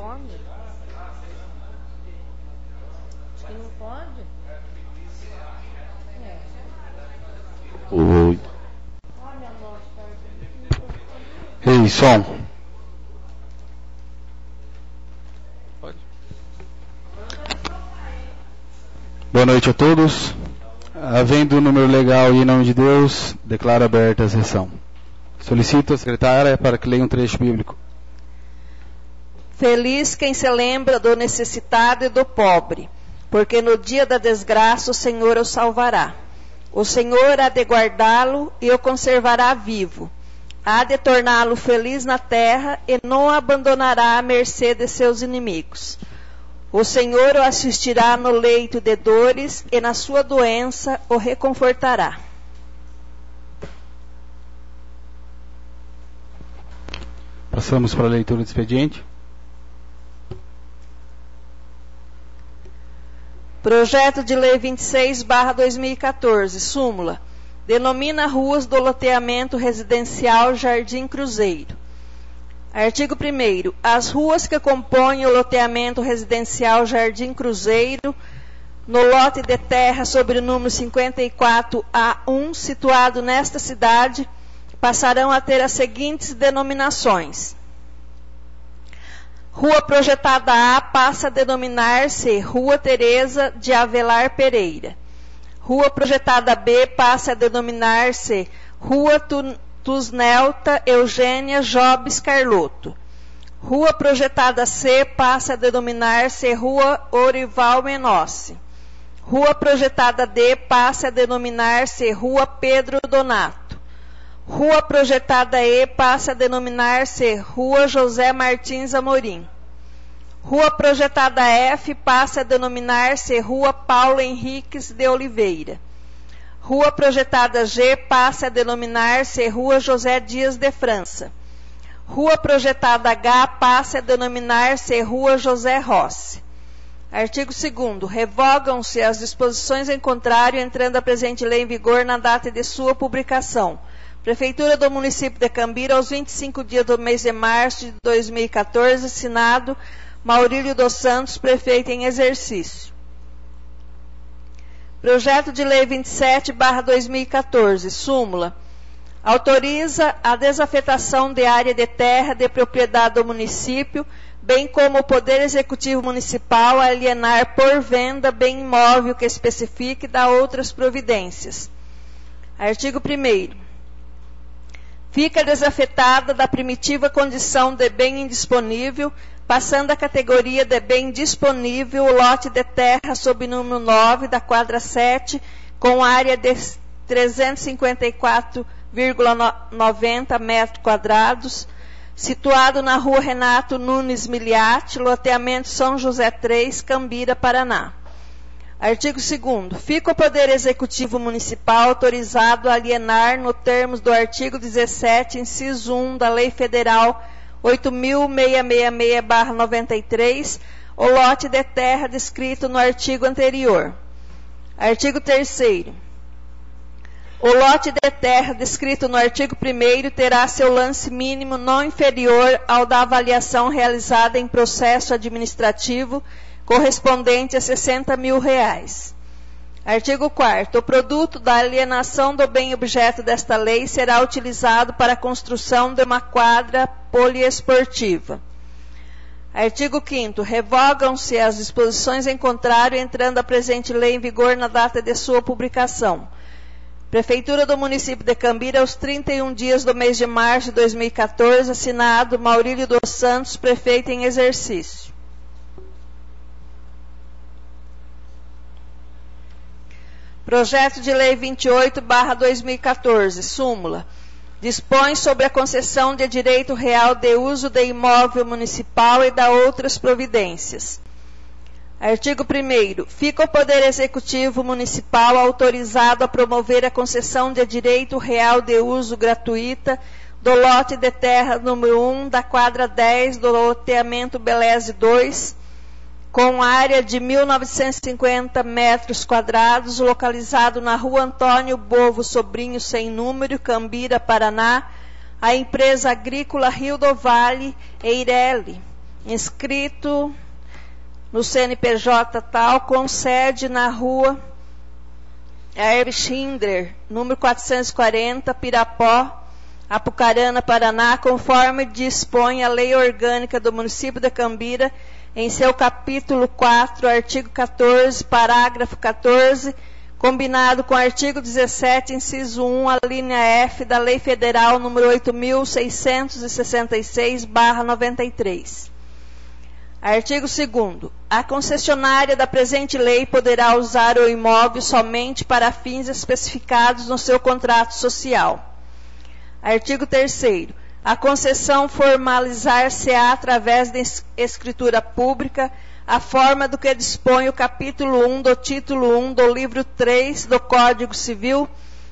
Pode? Acho que não pode. Oi. Ei, som. Pode. Boa noite a todos. Havendo o número legal e em nome de Deus, declaro aberta a sessão. Solicito a secretária para que leia um trecho bíblico. Feliz quem se lembra do necessitado e do pobre, porque no dia da desgraça o Senhor o salvará. O Senhor há de guardá-lo e o conservará vivo. Há de torná-lo feliz na terra e não o abandonará à mercê de seus inimigos. O Senhor o assistirá no leito de dores e na sua doença o reconfortará. Passamos para a leitura do expediente. Projeto de Lei 26/2014, súmula. Denomina ruas do loteamento residencial Jardim Cruzeiro. Artigo 1º. As ruas que compõem o loteamento residencial Jardim Cruzeiro, no lote de terra sobre o número 54A1, situado nesta cidade, passarão a ter as seguintes denominações. Rua projetada A passa a denominar-se Rua Teresa de Avelar Pereira. Rua projetada B passa a denominar-se Rua Tusnelta Eugênia Jobes Carlotto. Rua projetada C passa a denominar-se Rua Orival Menossi. Rua projetada D passa a denominar-se Rua Pedro Donato. Rua projetada E passa a denominar-se Rua José Martins Amorim. Rua projetada F passa a denominar-se Rua Paulo Henriques de Oliveira. Rua projetada G passa a denominar-se Rua José Dias de França. Rua projetada H passa a denominar-se Rua José Rossi. Artigo 2º. Revogam-se as disposições em contrário, entrando a presente lei em vigor na data de sua publicação. Prefeitura do município de Cambira, aos 25 dias do mês de março de 2014, assinado Maurílio dos Santos, prefeito em exercício. Projeto de Lei 27/2014, súmula. Autoriza a desafetação de área de terra de propriedade do município, bem como o Poder Executivo Municipal a alienar por venda bem imóvel que especifique e dá outras providências. Artigo 1º. Fica desafetada da primitiva condição de bem indisponível, passando à categoria de bem disponível o lote de terra sob número 9 da quadra 7, com área de 354,90 metros quadrados, situado na rua Renato Nunes Miliati, loteamento São José 3, Cambira, Paraná. Artigo 2º. Fica o Poder Executivo Municipal autorizado a alienar, no termos do artigo 17, inciso 1 da Lei Federal 8.666/93, o lote de terra descrito no artigo anterior. Artigo 3º. O lote de terra descrito no artigo 1º terá seu lance mínimo não inferior ao da avaliação realizada em processo administrativo, correspondente a R$60 mil. Artigo 4º. O produto da alienação do bem objeto desta lei será utilizado para a construção de uma quadra poliesportiva. Artigo 5º. Revogam-se as disposições em contrário, entrando a presente lei em vigor na data de sua publicação. Prefeitura do município de Cambira, aos 31 dias do mês de março de 2014, assinado Maurílio dos Santos, prefeito em exercício. Projeto de Lei 28/2014, súmula. Dispõe sobre a concessão de direito real de uso de imóvel municipal e dá outras providências. Artigo 1º. Fica o Poder Executivo Municipal autorizado a promover a concessão de direito real de uso gratuita do lote de terra número 1 da quadra 10 do loteamento Beleze 2, com área de 1.950 metros quadrados, localizado na rua Antônio Bovo Sobrinho, sem número, Cambira, Paraná, a empresa agrícola Rio do Vale, Eireli, inscrito no CNPJ tal, com sede na rua Herb Schindler, número 440, Pirapó, Apucarana, Paraná, conforme dispõe a Lei Orgânica do Município de Cambira, em seu capítulo 4, artigo 14, parágrafo 14, combinado com o artigo 17, inciso 1, a linha F da Lei Federal número 8.666/93. Artigo 2º. A concessionária da presente lei poderá usar o imóvel somente para fins especificados no seu contrato social. Artigo 3º. A concessão formalizar-se-á através de escritura pública, a forma do que dispõe o capítulo 1 do título 1 do livro 3 do Código Civil,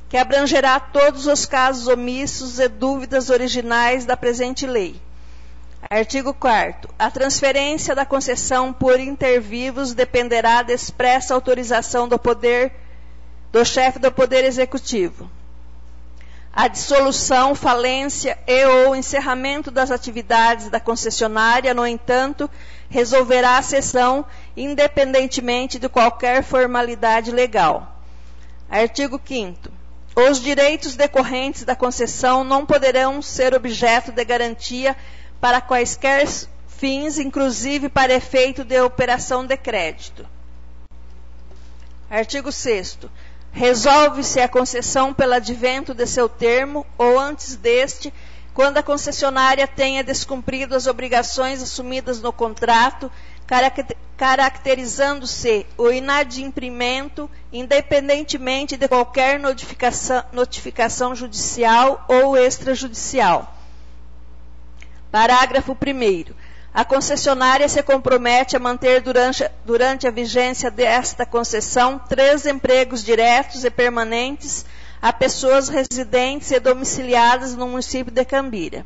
que abrangerá todos os casos omissos e dúvidas originais da presente lei. Artigo 4º. A transferência da concessão por intervivos dependerá da expressa autorização do chefe do Poder Executivo. A dissolução, falência e ou encerramento das atividades da concessionária, no entanto, resolverá a cessão independentemente de qualquer formalidade legal. Artigo 5º. Os direitos decorrentes da concessão não poderão ser objeto de garantia para quaisquer fins, inclusive para efeito de operação de crédito. Artigo 6º. Resolve-se a concessão pelo advento de seu termo ou antes deste, quando a concessionária tenha descumprido as obrigações assumidas no contrato, caracterizando-se o inadimprimento, independentemente de qualquer notificação judicial ou extrajudicial. Parágrafo 1º. A concessionária se compromete a manter durante a vigência desta concessão 3 empregos diretos e permanentes a pessoas residentes e domiciliadas no município de Cambira.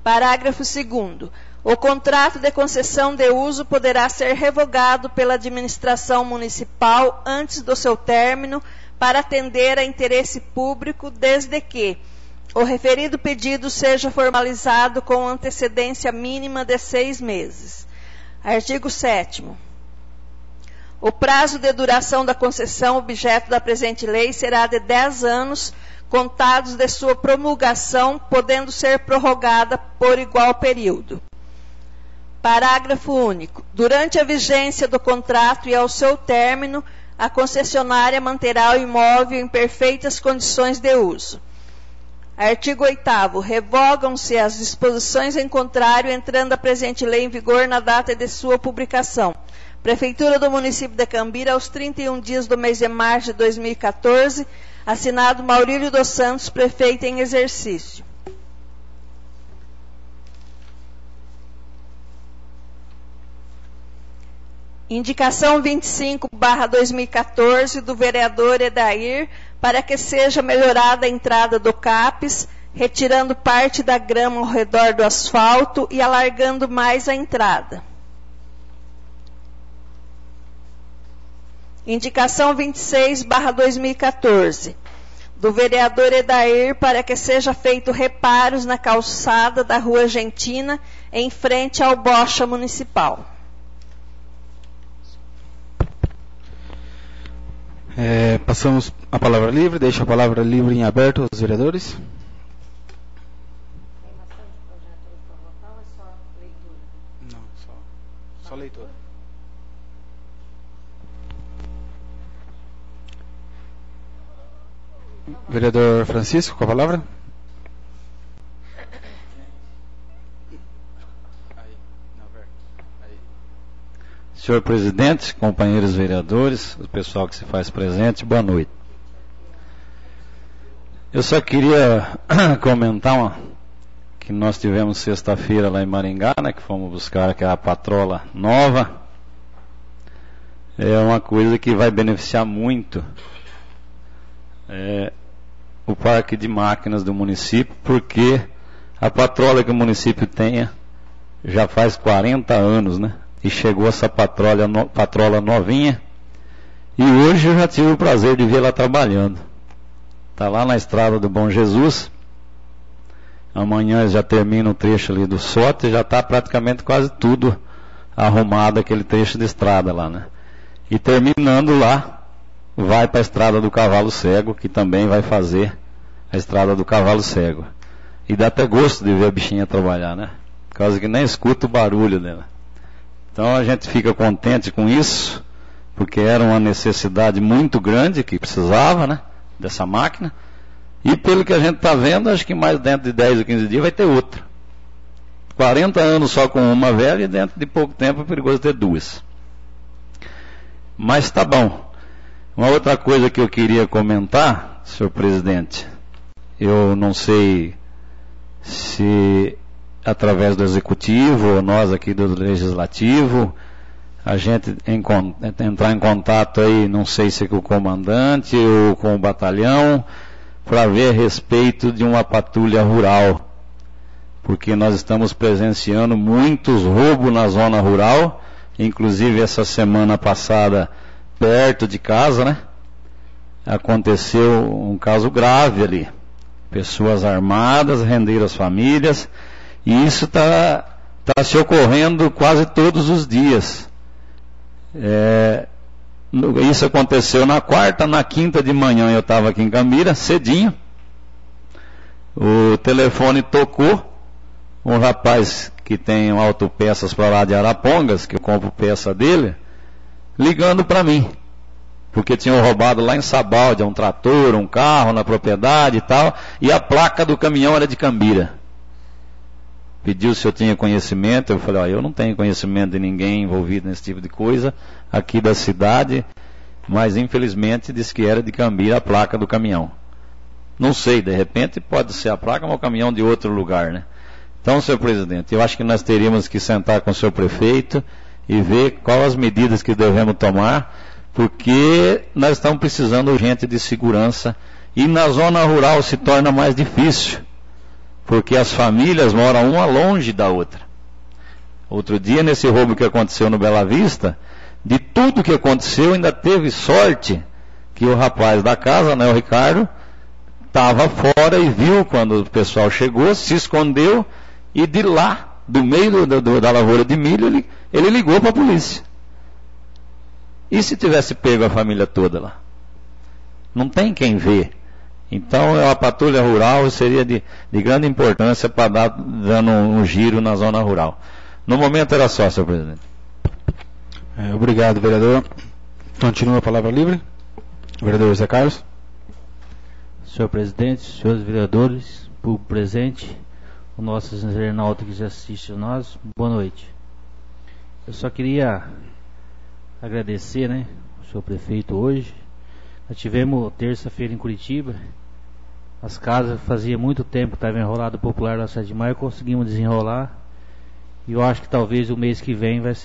Parágrafo 2º. O contrato de concessão de uso poderá ser revogado pela administração municipal antes do seu término para atender a interesse público, desde que o referido pedido seja formalizado com antecedência mínima de 6 meses. Artigo 7º. O prazo de duração da concessão objeto da presente lei será de 10 anos, contados de sua promulgação, podendo ser prorrogada por igual período. Parágrafo único. Durante a vigência do contrato e ao seu término, a concessionária manterá o imóvel em perfeitas condições de uso. Artigo 8º. Revogam-se as disposições em contrário, entrando a presente lei em vigor na data de sua publicação. Prefeitura do município de Cambira, aos 31 dias do mês de março de 2014. Assinado Maurílio dos Santos, prefeito em exercício. Indicação 25/2014 do vereador Edair, para que seja melhorada a entrada do CAPES, retirando parte da grama ao redor do asfalto e alargando mais a entrada. Indicação 26/2014 do vereador Edair, para que seja feito reparos na calçada da Rua Argentina, em frente ao Bocha Municipal. Passamos a palavra livre, deixo a palavra livre em aberto aos vereadores. Tem bastante projeto hoje para votar ou é só leitura? Não, só leitura. Vereador Francisco, com a palavra. Senhor presidente, companheiros vereadores, o pessoal que se faz presente, boa noite. Eu só queria comentar que nós tivemos sexta-feira lá em Maringá, né, que fomos buscar aquela patrola nova. É uma coisa que vai beneficiar muito o parque de máquinas do município, porque a patrola que o município tenha já faz 40 anos, né? E chegou essa patrola novinha, e hoje eu já tive o prazer de vê-la trabalhando. Está lá na estrada do Bom Jesus, Amanhã já termina o trecho ali do Sote, já está praticamente quase tudo arrumado, aquele trecho de estrada lá, né? E terminando lá, vai para a estrada do Cavalo Cego, que também vai fazer a estrada do Cavalo Cego. E dá até gosto de ver a bichinha trabalhar, né? Por causa que nem escuta o barulho dela. Então a gente fica contente com isso, porque era uma necessidade muito grande que precisava, né, dessa máquina. E pelo que a gente está vendo, acho que mais dentro de 10 ou 15 dias vai ter outra. 40 anos só com uma velha e dentro de pouco tempo é perigoso ter duas. Mas tá bom. Uma outra coisa que eu queria comentar, senhor presidente, eu não sei se através do executivo ou nós aqui do legislativo, a gente entrar em contato aí, não sei se com o comandante ou com o batalhão, para ver a respeito de uma patrulha rural, porque nós estamos presenciando muitos roubos na zona rural, inclusive essa semana passada, perto de casa, né? Aconteceu um caso grave ali, pessoas armadas renderam as famílias, e isso está se ocorrendo quase todos os dias. Isso aconteceu na quarta, na quinta de manhã eu estava aqui em Cambira, cedinho. O telefone tocou, um rapaz que tem autopeças para lá de Arapongas, que eu compro peça dele, ligando para mim, porque tinham roubado lá em Sabaldi um trator, um carro na propriedade e tal, e a placa do caminhão era de Cambira. Pediu se eu tinha conhecimento, eu falei, eu não tenho conhecimento de ninguém envolvido nesse tipo de coisa aqui da cidade, mas infelizmente disse que era de Cambira a placa do caminhão. Não sei, de repente pode ser a placa, mas o caminhão de outro lugar, né? Então, senhor presidente, eu acho que nós teríamos que sentar com o senhor prefeito e ver quais as medidas que devemos tomar, porque nós estamos precisando urgente de segurança e na zona rural se torna mais difícil, porque as famílias moram uma longe da outra. Outro dia, nesse roubo que aconteceu no Bela Vista, de tudo que aconteceu, ainda teve sorte que o rapaz da casa, né, o Ricardo, estava fora e viu quando o pessoal chegou, se escondeu, e de lá, do meio da lavoura de milho, ele ligou para a polícia. E se tivesse pego a família toda lá? Não tem quem vê. Então, a patrulha rural seria de grande importância para dando um giro na zona rural. No momento era só, senhor presidente. Obrigado, vereador. Continua a palavra livre. Vereador Zé Carlos. Senhor presidente, senhores vereadores, público presente, o nosso internauta que já assiste a nós, boa noite. Eu só queria agradecer, né, o senhor prefeito hoje. Nós tivemos terça-feira em Curitiba. As casas fazia muito tempo que estava enrolado popular da 7 de maio, conseguimos desenrolar. E eu acho que talvez o mês que vem vai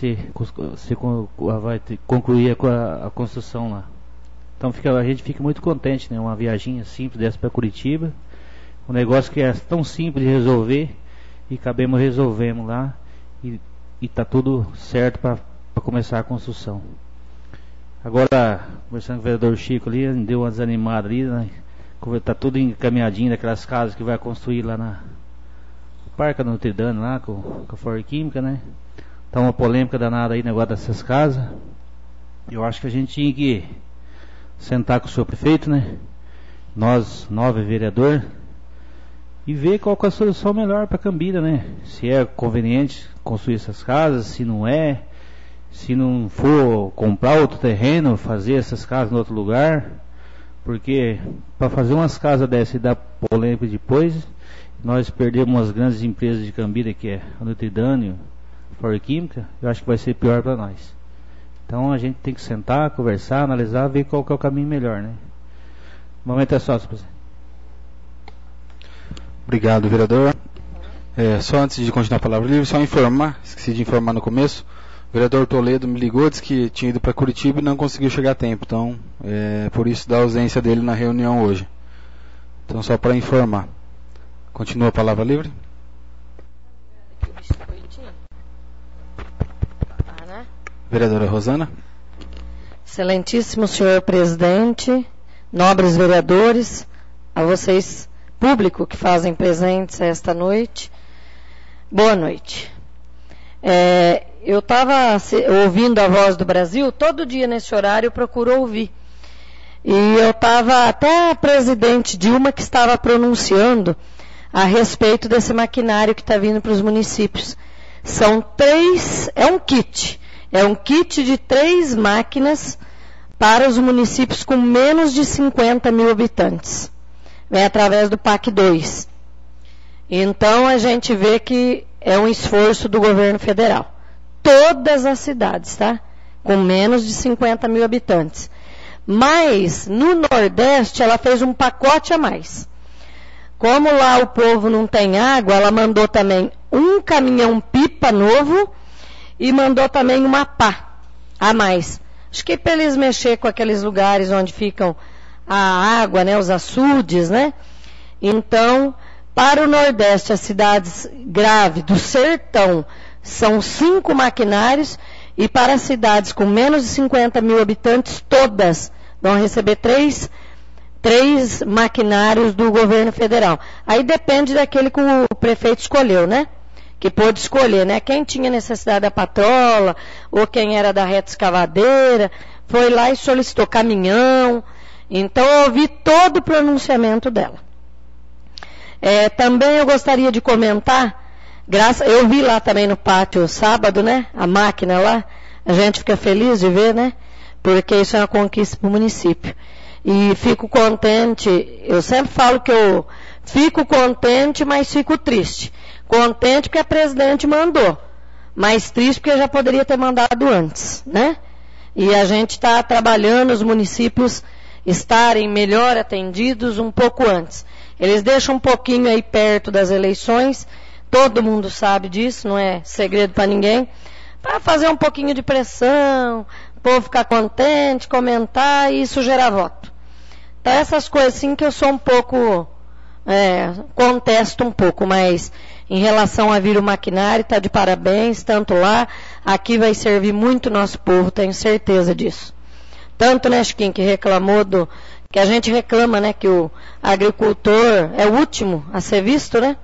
concluir a construção lá. Então a gente fica muito contente, né? Uma viaginha simples dessa para Curitiba. Um negócio que é tão simples de resolver e resolvemos lá. E está tudo certo para começar a construção. Agora, conversando com o vereador Chico ali, deu uma desanimada ali, né? Está tudo encaminhadinho daquelas casas que vai construir lá na Parque da Notre Dame, lá com a Ford Química, né? Tá uma polêmica danada aí, negócio dessas casas. Eu acho que a gente tinha que sentar com o senhor prefeito, né? Nós, 9 vereadores, e ver qual que é a solução melhor para Cambira, né? Se é conveniente construir essas casas, se não é, se não for comprar outro terreno, fazer essas casas em outro lugar, porque para fazer umas casas dessas e dar polêmica depois, nós perdemos umas grandes empresas de Cambira, que é a Notre Dame, a Ford Química, eu acho que vai ser pior para nós. Então a gente tem que sentar, conversar, analisar, ver qual que é o caminho melhor, né? O momento é só, senhor presidente. Obrigado, vereador. Só antes de continuar a palavra livre, só informar, esqueci de informar no começo, o vereador Toledo me ligou, disse que tinha ido para Curitiba e não conseguiu chegar a tempo, então por isso da ausência dele na reunião hoje. Então só para informar. Continua a palavra livre. Vereadora Rosana. Excelentíssimo senhor presidente, nobres vereadores, a vocês público que fazem presentes esta noite. Boa noite. Eu estava ouvindo a Voz do Brasil, todo dia nesse horário eu procuro ouvir. E eu estava até a presidente Dilma que estava pronunciando a respeito desse maquinário que está vindo para os municípios. São 3, é um kit de 3 máquinas para os municípios com menos de 50 mil habitantes. Vem através do PAC 2. Então a gente vê que é um esforço do governo federal. Todas as cidades, tá? Com menos de 50 mil habitantes. Mas no Nordeste ela fez um pacote a mais. Como lá o povo não tem água, ela mandou também um caminhão-pipa novo e mandou também uma pá a mais. Acho que para eles mexer com aqueles lugares onde ficam a água, né, os açudes, né? Então, para o Nordeste, as cidades graves do sertão são 5 maquinários e para as cidades com menos de 50 mil habitantes, todas vão receber 3 maquinários do governo federal. Aí depende daquele que o prefeito escolheu, né? Que pôde escolher, né? Quem tinha necessidade da patrola, ou quem era da reta escavadeira, foi lá e solicitou caminhão. Então eu ouvi todo o pronunciamento dela. Também eu gostaria de comentar, eu vi lá também no pátio sábado, né? A máquina lá, a gente fica feliz de ver, né? Porque isso é uma conquista para o município. E fico contente, eu sempre falo que eu fico contente, mas fico triste. Contente porque a presidente mandou, mas triste porque já poderia ter mandado antes, né? E a gente está trabalhando os municípios estarem melhor atendidos um pouco antes. Eles deixam um pouquinho aí perto das eleições, todo mundo sabe disso, não é segredo para ninguém, para fazer um pouquinho de pressão, o povo ficar contente, comentar e isso gerar voto. Então essas coisas assim que eu sou um pouco, contesto um pouco, mas em relação a vir o maquinário, está de parabéns, tanto lá, aqui vai servir muito o nosso povo, tenho certeza disso. Tanto, né, Chiquinho, que reclamou que a gente reclama, né, que o agricultor é o último a ser visto, né?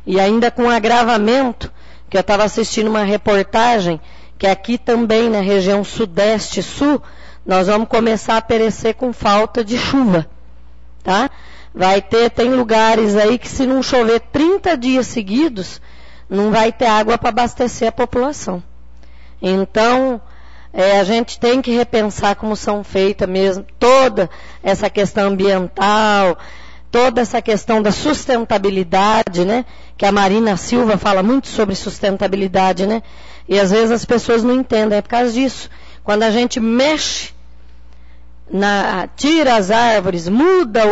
E ainda com agravamento, que eu estava assistindo uma reportagem, que aqui também na região sudeste e sul, nós vamos começar a perecer com falta de chuva, tá? Tem lugares aí que se não chover 30 dias seguidos, não vai ter água para abastecer a população. Então, a gente tem que repensar como são feitas mesmo toda essa questão ambiental, toda essa questão da sustentabilidade, né? Que a Marina Silva fala muito sobre sustentabilidade, né? E às vezes as pessoas não entendem, é por causa disso. Quando a gente mexe, tira as árvores, muda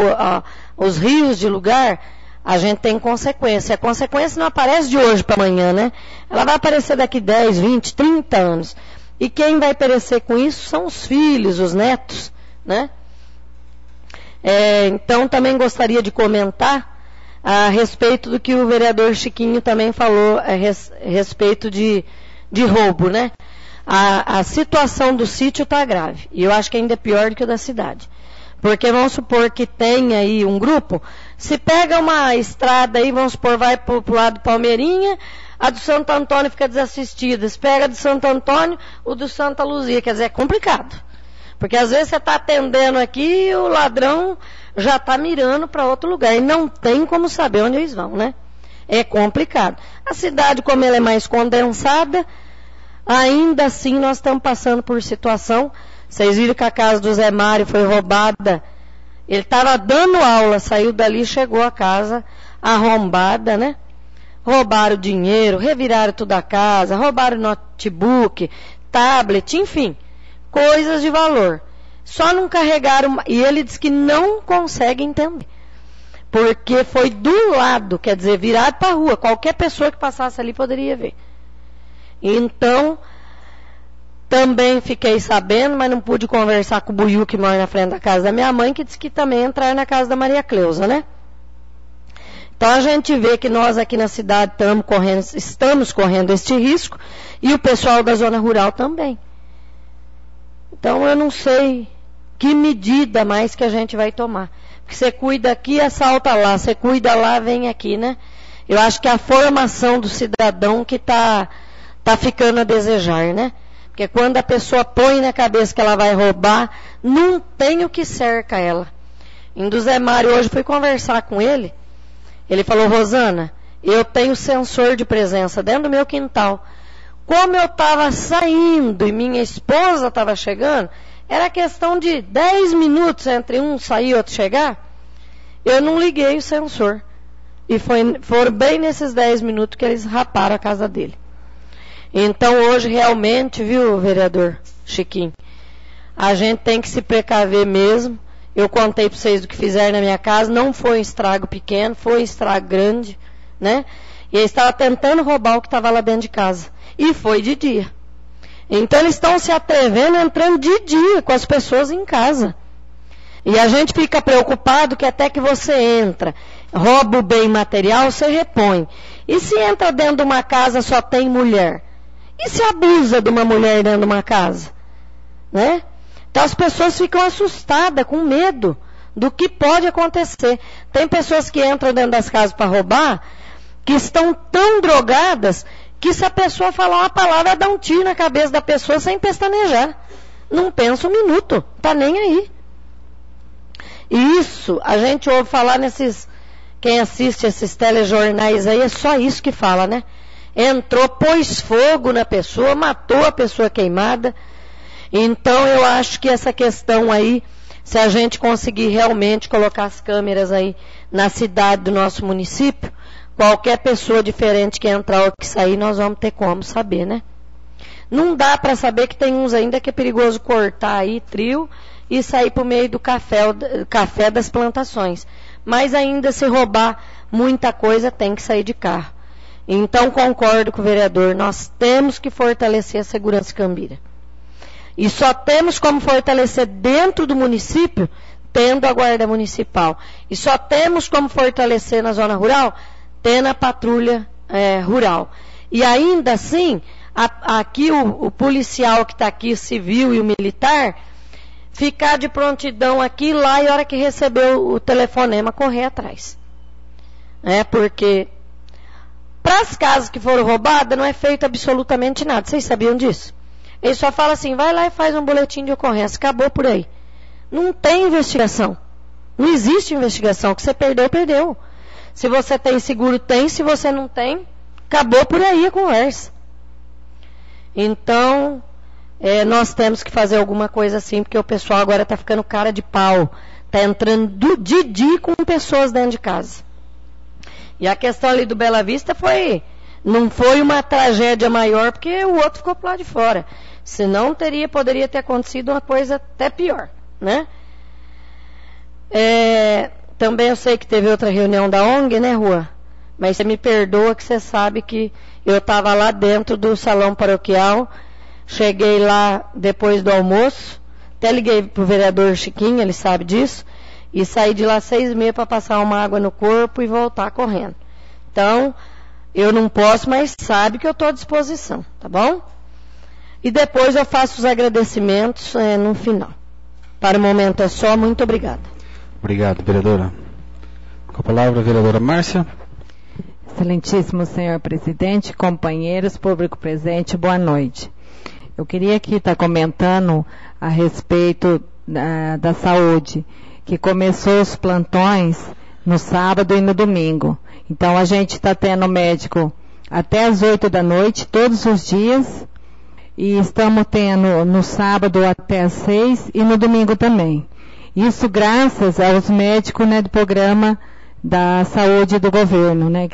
os rios de lugar, a gente tem consequência. A consequência não aparece de hoje para amanhã, né? Ela vai aparecer daqui 10, 20, 30 anos. E quem vai perecer com isso são os filhos, os netos, né? Então também gostaria de comentar a respeito do que o vereador Chiquinho também falou a respeito de roubo, né? A situação do sítio está grave. E eu acho que ainda é pior do que o da cidade. Porque vamos supor que tem aí um grupo, se pega uma estrada aí, vamos supor, vai para o lado de Palmeirinha, a do Santo Antônio fica desassistida. Se pega a do Santo Antônio, o do Santa Luzia. Quer dizer, é complicado. Porque às vezes você está atendendo aqui e o ladrão já está mirando para outro lugar. E não tem como saber onde eles vão, né? É complicado. A cidade, como ela é mais condensada, ainda assim nós estamos passando por situação. Vocês viram que a casa do Zé Mário foi roubada. Ele estava dando aula, saiu dali e chegou a casa arrombada, né? Roubaram dinheiro, reviraram toda a casa, roubaram notebook, tablet, enfim, coisas de valor. Só não carregaram, e ele diz que não consegue entender. Porque foi do lado, quer dizer, virado para a rua. Qualquer pessoa que passasse ali poderia ver. Então, também fiquei sabendo, mas não pude conversar com o Buiu, que mora na frente da casa da minha mãe, que disse que também entraram na casa da Maria Cleusa, né? Então a gente vê que nós aqui na cidade estamos correndo este risco, e o pessoal da zona rural também. Então eu não sei que medida mais que a gente vai tomar. que você cuida aqui, assalta lá, você cuida lá, vem aqui, né? Eu acho que a formação do cidadão que tá ficando a desejar, né? Porque quando a pessoa põe na cabeça que ela vai roubar, não tem o que cerca ela. Em do Zé Mário hoje fui conversar com ele, ele falou, Rosana, eu tenho sensor de presença dentro do meu quintal. Como eu estava saindo e minha esposa estava chegando, era questão de 10 minutos entre um sair e outro chegar, eu não liguei o sensor. E foram bem nesses 10 minutos que eles raparam a casa dele. Então hoje realmente, viu, vereador Chiquinho, a gente tem que se precaver mesmo. Eu contei para vocês do que fizeram na minha casa, não foi um estrago pequeno, foi um estrago grande, né? E eles estavam tentando roubar o que estava lá dentro de casa. E foi de dia. Então eles estão se atrevendo, entrando de dia com as pessoas em casa. E a gente fica preocupado que até que você entra, rouba o bem material, você repõe. E se entra dentro de uma casa só tem mulher? E se abusa de uma mulher dentro de uma casa? Né? Então as pessoas ficam assustadas, com medo do que pode acontecer. Tem pessoas que entram dentro das casas para roubar, que estão tão drogadas, que se a pessoa falar uma palavra, dá um tiro na cabeça da pessoa sem pestanejar. Não pensa um minuto, tá nem aí. E isso, a gente ouve falar nesses, quem assiste esses telejornais aí, é só isso que fala, né? Entrou, pôs fogo na pessoa, matou a pessoa queimada. Então eu acho que essa questão aí, se a gente conseguir realmente colocar as câmeras aí na cidade do nosso município, qualquer pessoa diferente que entrar ou que sair, nós vamos ter como saber, né? Não dá para saber que tem uns ainda que é perigoso cortar aí, trio, e sair por meio do café das plantações. Mas ainda se roubar muita coisa, tem que sair de carro. Então concordo com o vereador, nós temos que fortalecer a segurança Cambira. E só temos como fortalecer dentro do município, tendo a guarda municipal. E só temos como fortalecer na zona rural, tendo a patrulha rural. E ainda assim, aqui o policial que está aqui, civil e o militar, ficar de prontidão aqui, lá, e a hora que recebeu o telefonema, correr atrás. Porque para as casas que foram roubadas, não é feito absolutamente nada. Vocês sabiam disso? Ele só fala assim, vai lá e faz um boletim de ocorrência. Acabou por aí. Não tem investigação. Não existe investigação. O que você perdeu, perdeu. Se você tem seguro, tem. Se você não tem, acabou por aí a conversa. Então, nós temos que fazer alguma coisa assim, porque o pessoal agora está ficando cara de pau. Está entrando de dia com pessoas dentro de casa. E a questão ali do Bela Vista não foi uma tragédia maior, porque o outro ficou pro lado de fora. Senão poderia ter acontecido uma coisa até pior, né? Também eu sei que teve outra reunião da ONG, né, Rua? Mas você me perdoa que você sabe que eu estava lá dentro do salão paroquial, cheguei lá depois do almoço, até liguei pro vereador Chiquinho, ele sabe disso, e saí de lá 6h30 para passar uma água no corpo e voltar correndo. Então, eu não posso, mas sabe que eu estou à disposição, tá bom? E depois eu faço os agradecimentos no final. Para o momento é só, muito obrigada. Obrigado, vereadora. Com a palavra, a vereadora Márcia. Excelentíssimo senhor presidente, companheiros, público presente, boa noite. Eu queria aqui estar comentando a respeito da saúde, que começou os plantões no sábado e no domingo. Então a gente está tendo médico até as 8 da noite, todos os dias, e estamos tendo no sábado até as 6 e no domingo também. Isso graças aos médicos, né, do programa da saúde do governo, né,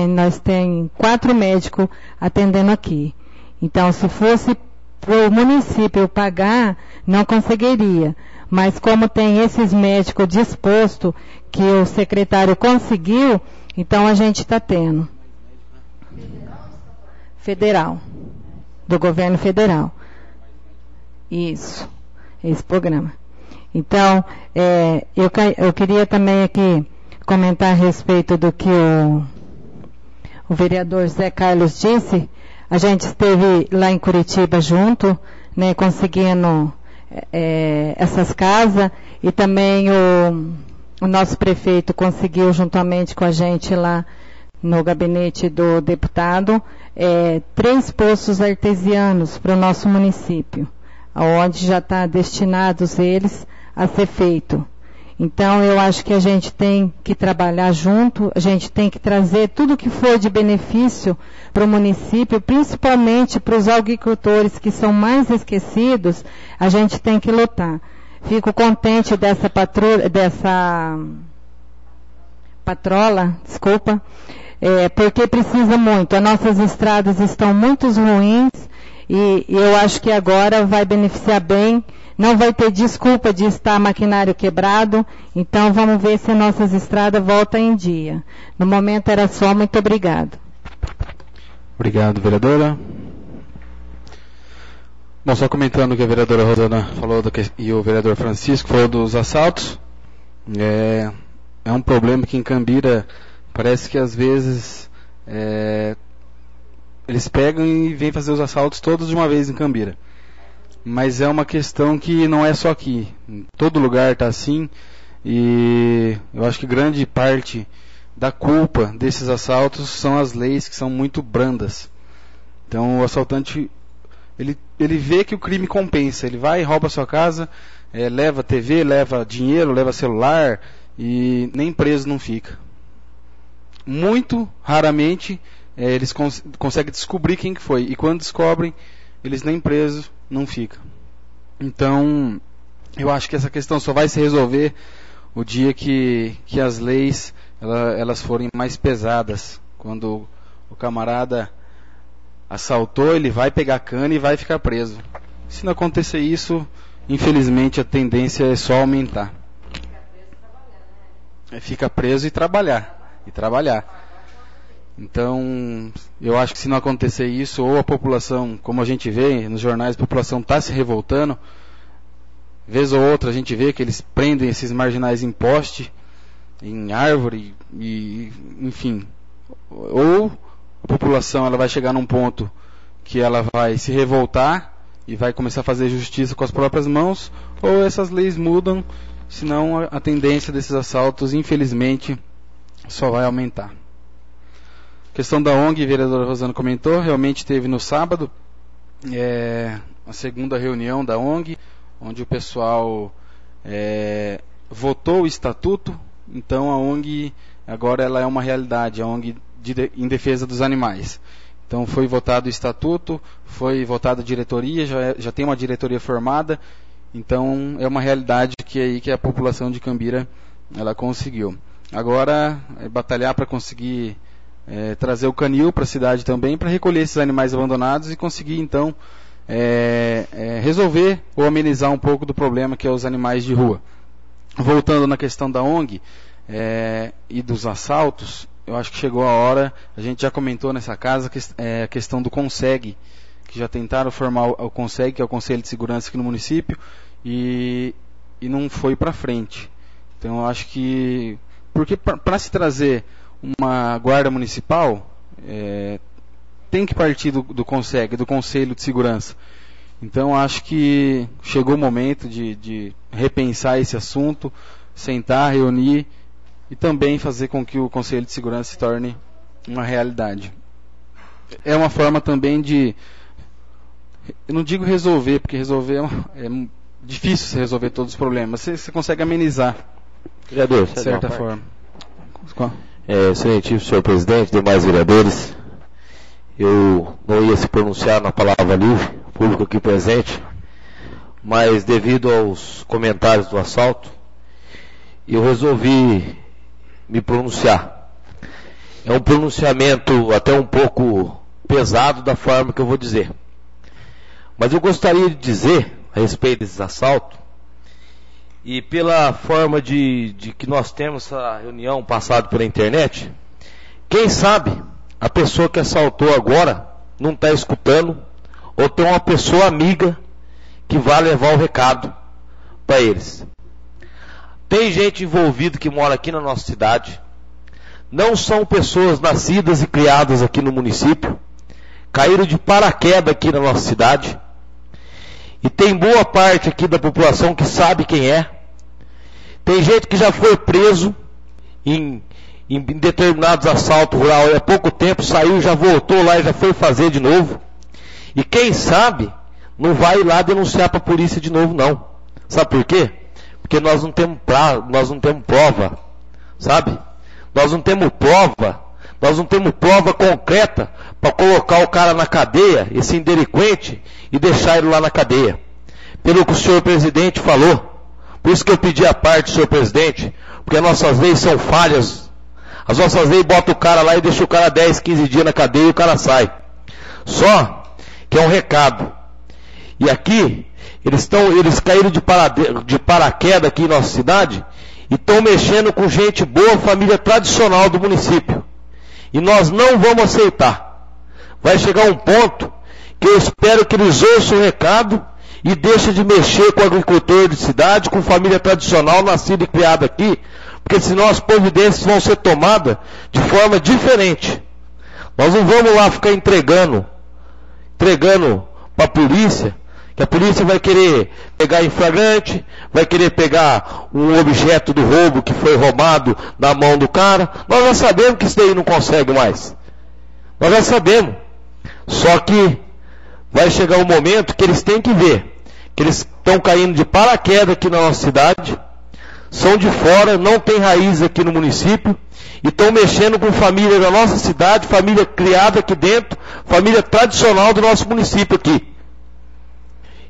nós temos 4 médicos atendendo aqui. Então, se fosse para o município pagar, não conseguiria. Mas como tem esses médicos dispostos, que o secretário conseguiu, então a gente está tendo. Federal. Do governo federal. Isso. Esse programa. Então, eu queria também aqui comentar a respeito do que o vereador Zé Carlos disse. A gente esteve lá em Curitiba junto, né, conseguindo essas casas, e também o o nosso prefeito conseguiu, juntamente com a gente lá no gabinete do deputado, 3 poços artesianos para o nosso município, onde já está destinados eles a ser feito. Então, eu acho que a gente tem que trabalhar junto, a gente tem que trazer tudo que for de benefício para o município, principalmente para os agricultores que são mais esquecidos, a gente tem que lutar. Fico contente dessa patrola, porque precisa muito. As nossas estradas estão muito ruins e eu acho que agora vai beneficiar bem. Não vai ter desculpa de estar maquinário quebrado, então vamos ver se nossas estradas voltam em dia. No momento era só, muito obrigado. Obrigado, vereadora. Bom, só comentando o que a vereadora Rosana falou e o vereador Francisco falou dos assaltos. É um problema que em Cambira parece que às vezes eles pegam e vêm fazer os assaltos todos de uma vez em Cambira. Mas é uma questão que não é só aqui. Em todo lugar está assim. E eu acho que grande parte da culpa desses assaltos são as leis que são muito brandas. Então o assaltante, ele vê que o crime compensa. Ele vai e rouba a sua casa, leva TV, leva dinheiro, leva celular e nem preso não fica. Muito raramente eles conseguem descobrir quem que foi. E quando descobrem, eles nem presos não fica. Então, eu acho que essa questão só vai se resolver o dia que as leis elas forem mais pesadas. Quando o camarada assaltou, ele vai pegar cana e vai ficar preso. Se não acontecer isso, infelizmente a tendência é só aumentar. Fica preso e trabalhar. Então, eu acho que se não acontecer isso, ou a população, como a gente vê nos jornais, a população está se revoltando, vez ou outra a gente vê que eles prendem esses marginais em poste, em árvore, e enfim. Ou a população ela vai chegar num ponto que ela vai se revoltar e vai começar a fazer justiça com as próprias mãos, ou essas leis mudam, senão a tendência desses assaltos, infelizmente, só vai aumentar. Questão da ONG, a vereadora Rosana comentou, realmente teve no sábado a segunda reunião da ONG, onde o pessoal votou o estatuto. Então a ONG agora ela é uma realidade, a ONG em defesa dos animais. Então foi votado o estatuto, foi votada a diretoria, já tem uma diretoria formada. Então é uma realidade que a população de Cambira ela conseguiu. Agora é batalhar para conseguir trazer o canil para a cidade também, para recolher esses animais abandonados e conseguir então resolver ou amenizar um pouco do problema que é os animais de rua. Voltando na questão da ONG e dos assaltos, eu acho que chegou a hora, a gente já comentou nessa casa a questão do CONSEG, que já tentaram formar o CONSEG, que é o Conselho de Segurança aqui no município, e não foi para frente. Então eu acho que, porque para se trazer uma guarda municipal, tem que partir do CONSEG, do Conselho de Segurança. Então acho que chegou o momento de repensar esse assunto, sentar, reunir e também fazer com que o Conselho de Segurança se torne uma realidade. É uma forma também eu não digo resolver, porque resolver é difícil você resolver todos os problemas, você consegue amenizar, vereador, de certa forma. Excelentíssimo senhor presidente, demais vereadores, eu não ia se pronunciar na palavra livre, público aqui presente, mas devido aos comentários do assalto, eu resolvi me pronunciar. É um pronunciamento até um pouco pesado da forma que eu vou dizer, mas eu gostaria de dizer a respeito desses assaltos, e pela forma de que nós temos essa reunião passada pela internet, quem sabe a pessoa que assaltou agora não está escutando, ou tem uma pessoa amiga que vai levar o recado para eles. Tem gente envolvida que mora aqui na nossa cidade, não são pessoas nascidas e criadas aqui no município, caíram de paraquedas aqui na nossa cidade, e tem boa parte aqui da população que sabe quem é. Tem gente que já foi preso em determinados assaltos rurais há pouco tempo, saiu, já voltou lá e já foi fazer de novo. E quem sabe não vai lá denunciar para a polícia de novo, não. Sabe por quê? Porque nós não temos prova, sabe? Nós não temos prova concreta para colocar o cara na cadeia, esse delinquente, e deixar ele lá na cadeia. Pelo que o senhor presidente falou. Por isso que eu pedi a parte, senhor presidente, porque as nossas leis são falhas. As nossas leis botam o cara lá e deixam o cara 10, 15 dias na cadeia e o cara sai. Só que é um recado. E aqui, eles caíram de paraquedas aqui em nossa cidade e estão mexendo com gente boa, família tradicional do município. E nós não vamos aceitar. Vai chegar um ponto que eu espero que eles ouçam o recado e deixem de mexer com agricultor de cidade, com família tradicional, nascida e criada aqui, porque senão as providências vão ser tomadas de forma diferente. Nós não vamos lá ficar entregando para a polícia, que a polícia vai querer pegar em flagrante, vai querer pegar um objeto do roubo que foi roubado na mão do cara. Nós já sabemos que isso daí não consegue mais. Nós já sabemos. Só que vai chegar um momento que eles têm que ver que eles estão caindo de paraquedas aqui na nossa cidade, são de fora, não tem raiz aqui no município, e estão mexendo com família da nossa cidade, família criada aqui dentro, família tradicional do nosso município aqui.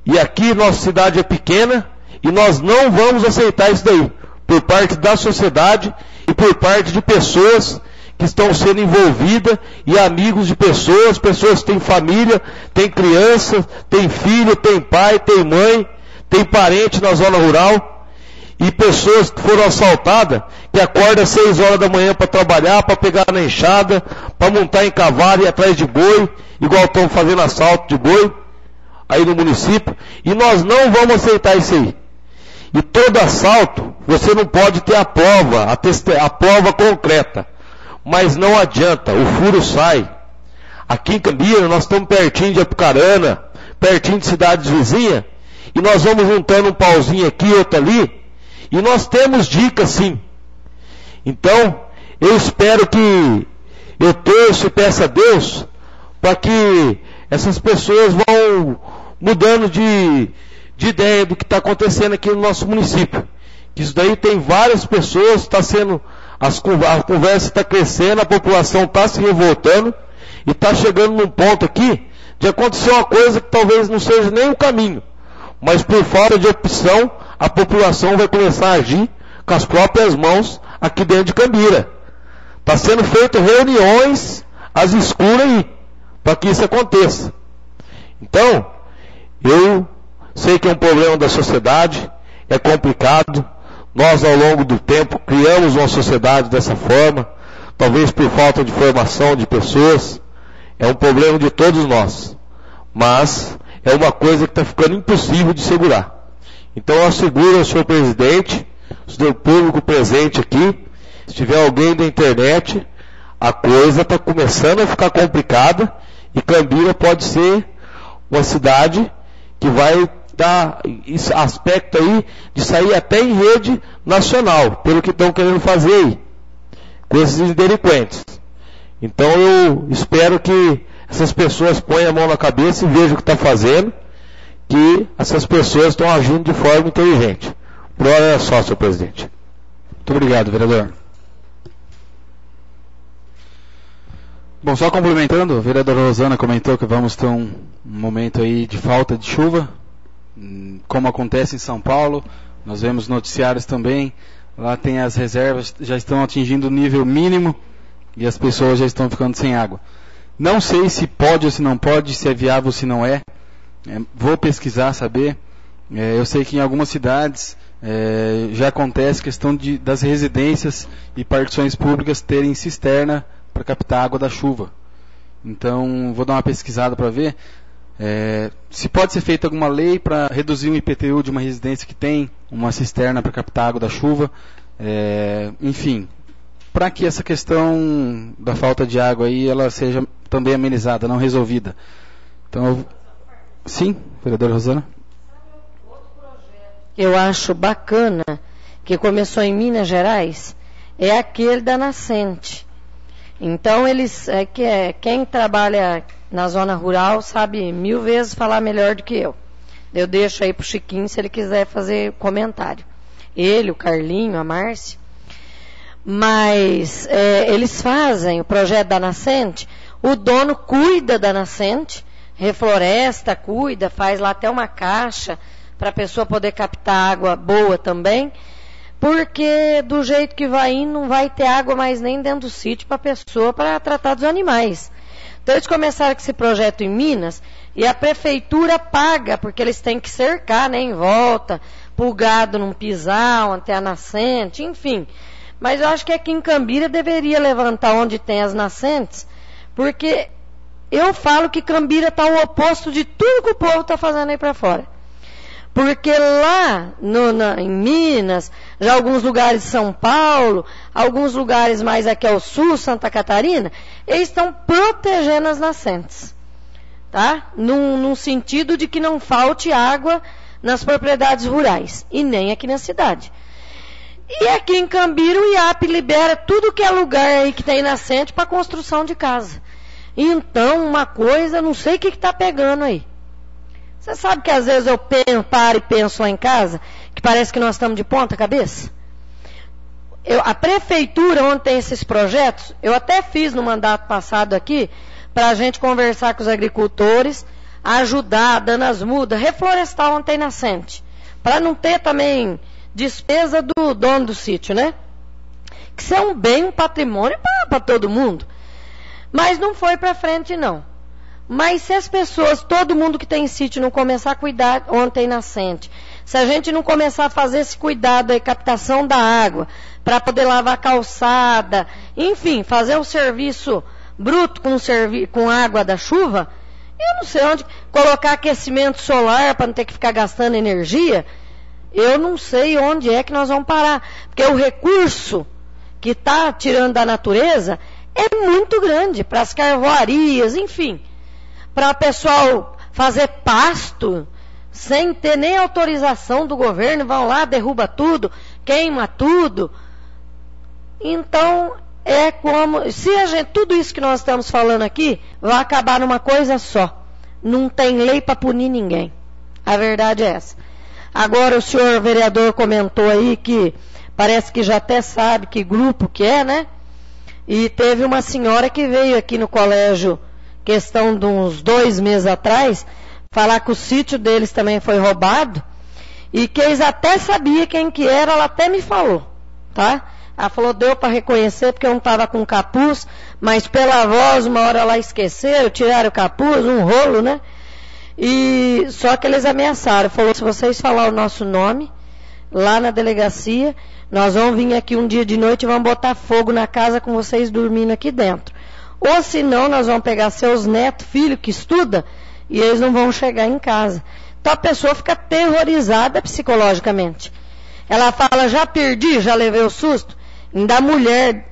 E aqui nossa cidade é pequena, e nós não vamos aceitar isso daí, por parte da sociedade e por parte de pessoas que estão sendo envolvidas e amigos de pessoas que têm família, têm criança, têm filho, têm pai, têm mãe, têm parente na zona rural, e pessoas que foram assaltadas, que acordam às 6 horas da manhã para trabalhar, para pegar na enxada, para montar em cavalo e ir atrás de boi, igual estão fazendo assalto de boi aí no município, e nós não vamos aceitar isso aí. E todo assalto, você não pode ter a prova concreta. Mas não adianta, o furo sai. Aqui em Cambira, nós estamos pertinho de Apucarana, pertinho de cidades vizinhas, e nós vamos juntando um pauzinho aqui, outro ali, e nós temos dicas sim. Então, eu espero que, eu torço e peço a Deus, para que essas pessoas vão mudando de ideia do que está acontecendo aqui no nosso município. Isso daí tem várias pessoas, está sendo... A conversa está crescendo, a população está se revoltando e está chegando num ponto aqui de acontecer uma coisa que talvez não seja nem o caminho, mas por falta de opção a população vai começar a agir com as próprias mãos aqui dentro de Cambira. Está sendo feito reuniões às escuras aí para que isso aconteça. Então, eu sei que é um problema da sociedade, é complicado. Nós, ao longo do tempo, criamos uma sociedade dessa forma, talvez por falta de formação de pessoas. É um problema de todos nós. Mas é uma coisa que está ficando impossível de segurar. Então, eu asseguro ao senhor presidente, ao senhor público presente aqui, se tiver alguém da internet, a coisa está começando a ficar complicada e Cambira pode ser uma cidade que vai dar esse aspecto aí de sair até em rede nacional, pelo que estão querendo fazer aí, com esses delinquentes. Então eu espero que essas pessoas ponham a mão na cabeça e vejam o que está fazendo, que essas pessoas estão agindo de forma inteligente. Por hora é só, senhor presidente. Muito obrigado, vereador. Bom, só complementando, a vereadora Rosana comentou que vamos ter um momento aí de falta de chuva, como acontece em São Paulo. Nós vemos noticiários também, lá tem as reservas, já estão atingindo o nível mínimo e as pessoas já estão ficando sem água. Não sei se pode ou se não pode, se é viável ou se não é. Vou pesquisar, saber. Eu sei que em algumas cidades já acontece questão das residências e partições públicas terem cisterna para captar água da chuva. Então, vou dar uma pesquisada para ver se pode ser feita alguma lei para reduzir o IPTU de uma residência que tem uma cisterna para captar água da chuva. Enfim, para que essa questão da falta de água aí ela seja também amenizada, não resolvida. Então, sim, vereadora Rosana. Eu acho bacana que começou em Minas Gerais, é aquele da nascente. Então, quem trabalha na zona rural sabe 1000 vezes falar melhor do que eu. Eu deixo aí pro Chiquinho se ele quiser fazer comentário. Ele, o Carlinho, a Márcia. Mas eles fazem o projeto da nascente, o dono cuida da nascente, refloresta, cuida, faz lá até uma caixa para a pessoa poder captar água boa também, porque do jeito que vai indo, não vai ter água mais nem dentro do sítio para a pessoa para tratar dos animais. Então eles começaram com esse projeto em Minas e a prefeitura paga, porque eles têm que cercar, né, em volta, para o gado não pisar, onde tem a nascente, enfim. Mas eu acho que aqui em Cambira deveria levantar onde tem as nascentes, porque eu falo que Cambira está o oposto de tudo que o povo está fazendo aí para fora. Porque lá em Minas, já alguns lugares de São Paulo, alguns lugares mais aqui ao sul, Santa Catarina, eles estão protegendo as nascentes. Tá? Num sentido de que não falte água nas propriedades rurais, e nem aqui na cidade. E aqui em Cambira o IAP libera tudo que é lugar aí que tem nascente para construção de casa. Então, uma coisa, não sei o que está pegando aí. Você sabe que às vezes eu paro e penso lá em casa, que parece que nós estamos de ponta cabeça? A prefeitura, onde tem esses projetos, eu até fiz no mandato passado aqui, para a gente conversar com os agricultores, ajudar, dando as mudas, reflorestar onde tem nascente. Para não ter também despesa do dono do sítio, né? Que isso é um bem, um patrimônio para todo mundo. Mas não foi para frente, não. Mas se as pessoas, todo mundo que tem sítio, não começar a cuidar onde tem nascente, se a gente não começar a fazer esse cuidado aí, captação da água, para poder lavar a calçada, enfim, fazer um serviço bruto com água da chuva, eu não sei onde, colocar aquecimento solar para não ter que ficar gastando energia, eu não sei onde é que nós vamos parar. Porque o recurso que está tirando da natureza é muito grande para as carvoarias, enfim. Para o pessoal fazer pasto sem ter nem autorização do governo, vão lá, derruba tudo, queima tudo. Então, é como, se a gente, tudo isso que nós estamos falando aqui, vai acabar numa coisa só. Não tem lei para punir ninguém. A verdade é essa. Agora o senhor vereador comentou aí que parece que já até sabe que grupo que é, né? E teve uma senhora que veio aqui no colégio, questão de uns 2 meses atrás, falar que o sítio deles também foi roubado, e que eles até sabiam quem que era, ela até me falou, tá? Ela falou, deu para reconhecer porque eu não estava com capuz, mas pela voz, uma hora lá esqueceram, tiraram o capuz, um rolo, né? E só que eles ameaçaram, falou, se vocês falar o nosso nome, lá na delegacia, nós vamos vir aqui um dia de noite e vamos botar fogo na casa com vocês dormindo aqui dentro. Ou senão, nós vamos pegar seus netos, filhos que estudam, e eles não vão chegar em casa. Então a pessoa fica aterrorizada psicologicamente. Ela fala, já perdi, já levei o susto. Ainda a mulher,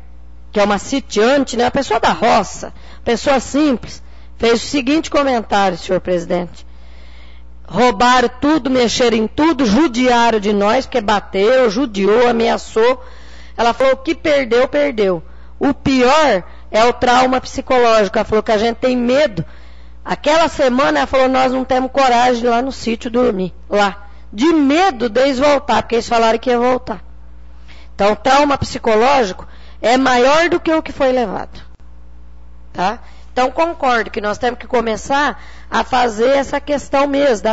que é uma sitiante, né, uma pessoa da roça, pessoa simples, fez o seguinte comentário, senhor presidente. Roubaram tudo, mexeram em tudo, judiaram de nós, porque bateu, judiou, ameaçou. Ela falou, o que perdeu, perdeu. O pior é o trauma psicológico. Ela falou que a gente tem medo. Aquela semana ela falou, nós não temos coragem de ir lá no sítio dormir, lá. De medo deles voltar, porque eles falaram que ia voltar. Então o trauma psicológico é maior do que o que foi levado. Tá? Então concordo que nós temos que começar a fazer essa questão mesmo,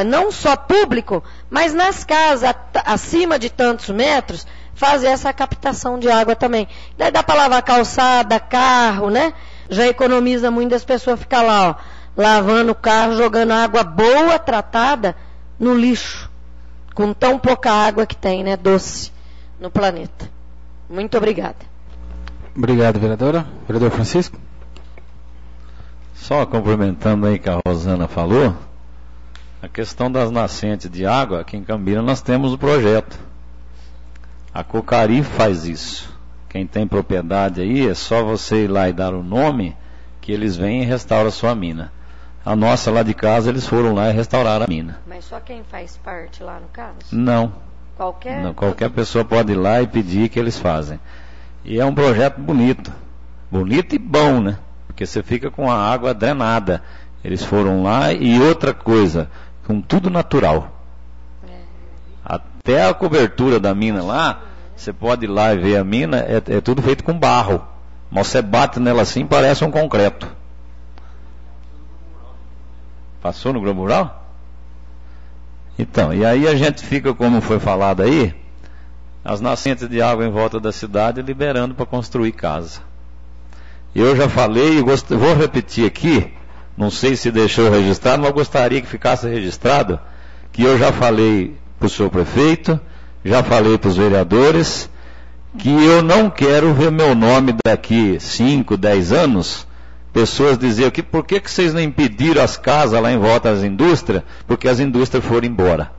não só público, mas nas casas acima de tantos metros, fazer essa captação de água também. Daí dá para lavar calçada, carro, né? Já economiza muito as pessoas ficar lá, ó, lavando o carro, jogando água boa, tratada, no lixo. Com tão pouca água que tem, né? Doce, no planeta. Muito obrigada. Obrigado, vereadora. Vereador Francisco. Só complementando aí que a Rosana falou, a questão das nascentes de água, aqui em Cambira nós temos o projeto. A Cocari faz isso. Quem tem propriedade aí, é só você ir lá e dar o nome, que eles vêm e restauram a sua mina. A nossa lá de casa, eles foram lá e restauraram a mina. Mas só quem faz parte lá no caso? Não. Qualquer pessoa pode ir lá e pedir que eles fazem. E é um projeto bonito. Bonito e bom, né? Porque você fica com a água drenada. Eles foram lá e outra coisa, com tudo natural. Até a cobertura da mina lá, você pode ir lá e ver a mina, é tudo feito com barro. Mas você bate nela assim, parece um concreto. Passou no Grão Rural? Então, e aí a gente fica, como foi falado aí, as nascentes de água em volta da cidade liberando para construir casa. Eu já falei e vou repetir aqui, não sei se deixou registrado, mas gostaria que ficasse registrado, que eu já falei para o senhor prefeito, já falei para os vereadores, que eu não quero ver meu nome daqui 5, 10 anos, pessoas dizer que por que vocês não impediram as casas lá em volta das indústrias, porque as indústrias foram embora.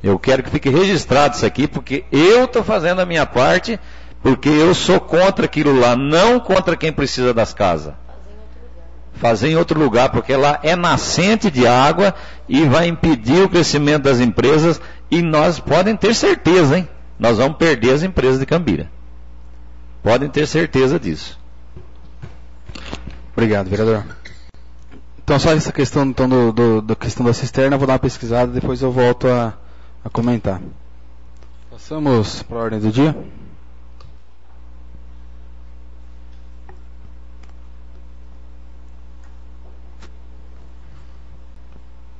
Eu quero que fique registrado isso aqui, porque eu estou fazendo a minha parte, porque eu sou contra aquilo lá, não contra quem precisa das casas. Fazer em outro lugar, porque lá é nascente de água e vai impedir o crescimento das empresas, e nós podem ter certeza, hein? Nós vamos perder as empresas de Cambira. Podem ter certeza disso. Obrigado, vereador. Então, só essa questão então, da questão da cisterna, eu vou dar uma pesquisada, depois eu volto a comentar. Passamos para a ordem do dia.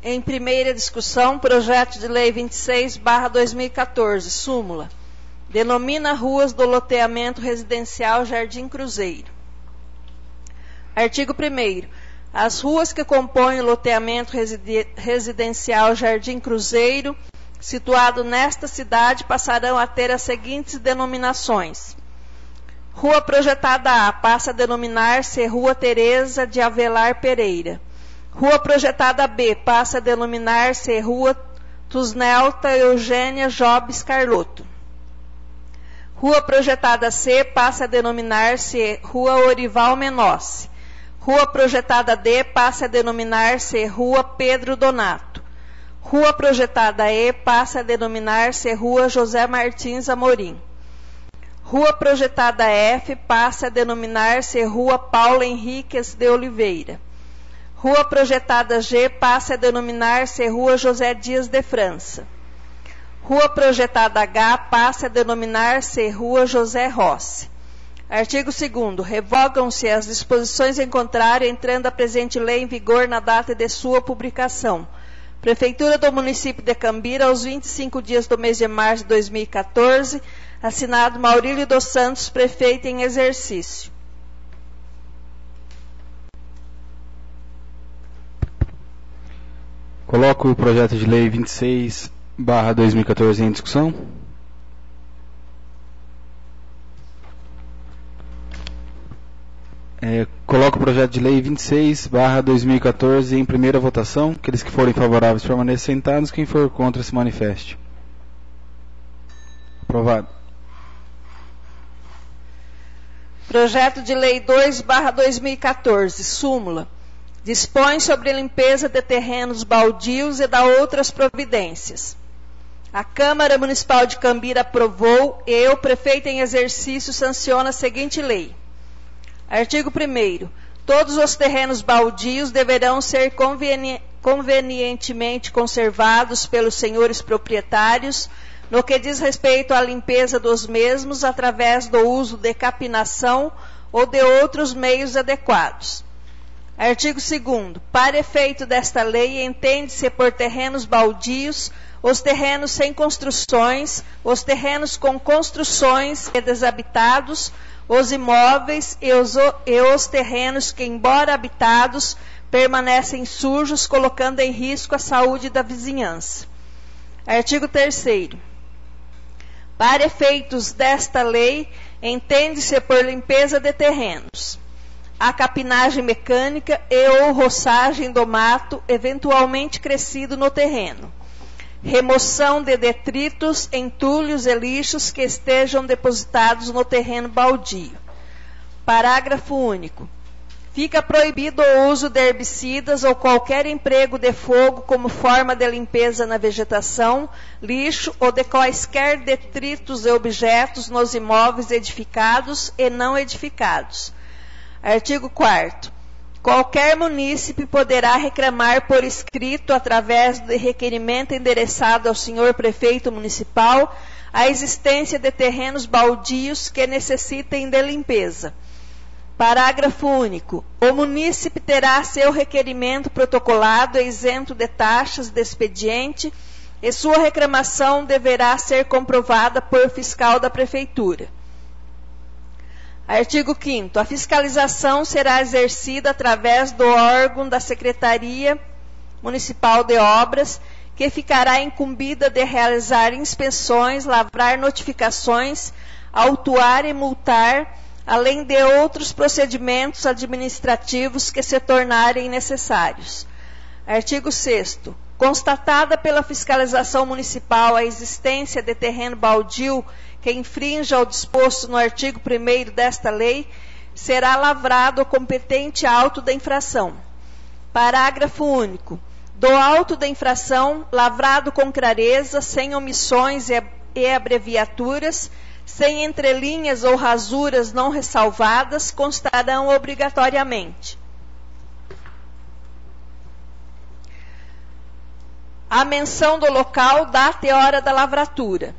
Em primeira discussão, projeto de lei 26/2014, súmula. Denomina ruas do loteamento residencial Jardim Cruzeiro. Artigo 1º. As ruas que compõem o loteamento residencial Jardim Cruzeiro, situado nesta cidade, passarão a ter as seguintes denominações. Rua projetada A passa a denominar-se Rua Teresa de Avelar Pereira. Rua projetada B passa a denominar-se Rua Tusnelta Eugênia Jobes Carlotto. Rua projetada C passa a denominar-se Rua Orival Menossi. Rua projetada D passa a denominar-se Rua Pedro Donato. Rua projetada E passa a denominar-se Rua José Martins Amorim. Rua projetada F passa a denominar-se Rua Paulo Henriques de Oliveira. Rua projetada G passa a denominar-se Rua José Dias de França. Rua projetada H passa a denominar-se Rua José Rossi. Artigo 2º. Revogam-se as disposições em contrário, entrando a presente lei em vigor na data de sua publicação. Prefeitura do município de Cambira, aos 25 dias do mês de março de 2014, assinado Maurílio dos Santos, prefeito em exercício. Coloco o projeto de lei 26/2014 em discussão. Coloco o projeto de lei 26/2014 em primeira votação. Aqueles que forem favoráveis permaneçam sentados, quem for contra se manifeste. Aprovado. Projeto de lei 2/2014, súmula. Dispõe sobre a limpeza de terrenos baldios e da outras providências. A Câmara Municipal de Cambira aprovou e o prefeito em exercício sanciona a seguinte lei. Artigo 1º. Todos os terrenos baldios deverão ser convenientemente conservados pelos senhores proprietários no que diz respeito à limpeza dos mesmos através do uso de capinação ou de outros meios adequados. Artigo 2º. Para efeito desta lei, entende-se por terrenos baldios os terrenos sem construções, os terrenos com construções e desabitados, os imóveis e os terrenos que, embora habitados, permanecem sujos, colocando em risco a saúde da vizinhança. Artigo 3º. Para efeitos desta lei, entende-se por limpeza de terrenos a capinagem mecânica e ou roçagem do mato eventualmente crescido no terreno, remoção de detritos, entulhos e lixos que estejam depositados no terreno baldio. Parágrafo único. Fica proibido o uso de herbicidas ou qualquer emprego de fogo como forma de limpeza na vegetação, lixo ou de quaisquer detritos e objetos nos imóveis edificados e não edificados. Artigo 4º. Qualquer munícipe poderá reclamar por escrito, através de requerimento endereçado ao senhor prefeito municipal, a existência de terrenos baldios que necessitem de limpeza. Parágrafo único. O munícipe terá seu requerimento protocolado isento de taxas de expediente e sua reclamação deverá ser comprovada por fiscal da prefeitura. Artigo 5º. A fiscalização será exercida através do órgão da Secretaria Municipal de Obras, que ficará incumbida de realizar inspeções, lavrar notificações, autuar e multar, além de outros procedimentos administrativos que se tornarem necessários. Artigo 6º. Constatada pela fiscalização municipal a existência de terreno baldio que infrinja o disposto no artigo 1º desta lei, será lavrado o competente auto da infração. Parágrafo único. Do auto da infração, lavrado com clareza, sem omissões e abreviaturas, sem entrelinhas ou rasuras não ressalvadas, constarão obrigatoriamente a menção do local, data e hora da lavratura,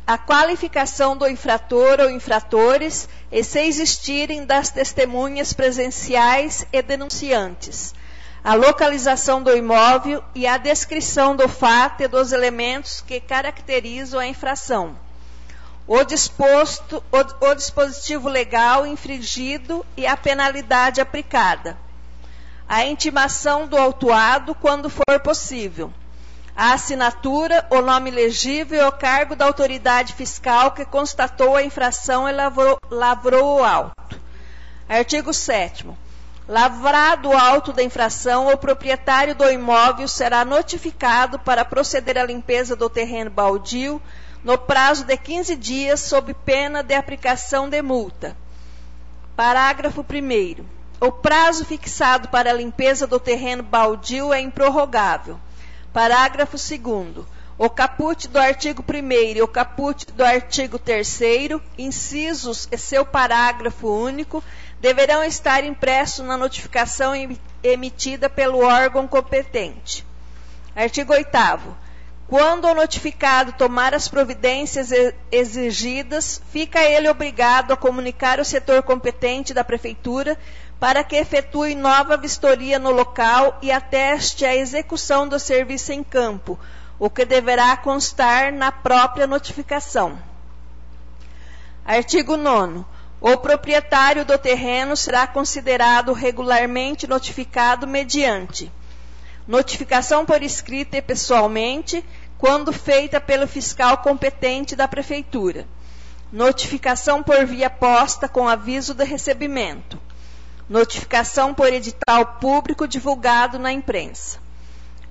a qualificação do infrator ou infratores, e se existirem das testemunhas presenciais e denunciantes, a localização do imóvel e a descrição do fato e dos elementos que caracterizam a infração, o dispositivo legal infringido e a penalidade aplicada, a intimação do autuado quando for possível, a assinatura, o nome legível e o cargo da autoridade fiscal que constatou a infração e lavrou o auto. Artigo 7º. Lavrado o auto da infração, o proprietário do imóvel será notificado para proceder à limpeza do terreno baldio no prazo de 15 dias, sob pena de aplicação de multa. Parágrafo 1º. O prazo fixado para a limpeza do terreno baldio é improrrogável. Parágrafo 2º. O caput do artigo 1º e o caput do artigo 3º, incisos e seu parágrafo único, deverão estar impressos na notificação emitida pelo órgão competente. Artigo 8º. Quando o notificado tomar as providências exigidas, fica ele obrigado a comunicar ao setor competente da Prefeitura para que efetue nova vistoria no local e ateste a execução do serviço em campo, o que deverá constar na própria notificação. Artigo 9º. O proprietário do terreno será considerado regularmente notificado mediante notificação por escrito e pessoalmente, quando feita pelo fiscal competente da Prefeitura, notificação por via posta com aviso de recebimento, notificação por edital público divulgado na imprensa.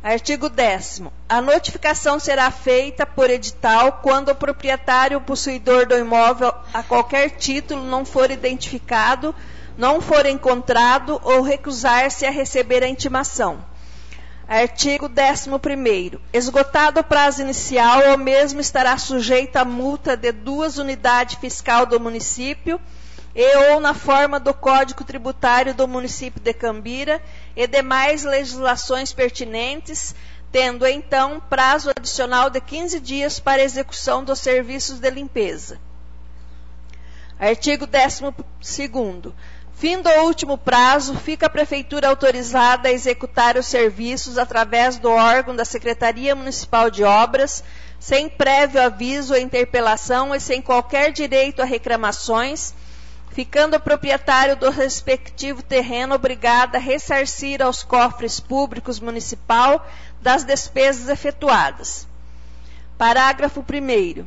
Artigo 10º. A notificação será feita por edital quando o proprietário ou possuidor do imóvel a qualquer título não for identificado, não for encontrado ou recusar-se a receber a intimação. Artigo 11º. Esgotado o prazo inicial, o mesmo estará sujeito a multa de 2 unidades fiscal do município e ou na forma do Código Tributário do município de Cambira e demais legislações pertinentes, tendo então prazo adicional de 15 dias para execução dos serviços de limpeza. Artigo 12º. Findo o último prazo, fica a Prefeitura autorizada a executar os serviços através do órgão da Secretaria Municipal de Obras, sem prévio aviso ou interpelação e sem qualquer direito a reclamações, ficando o proprietário do respectivo terreno obrigado a ressarcir aos cofres públicos municipal das despesas efetuadas. Parágrafo 1º.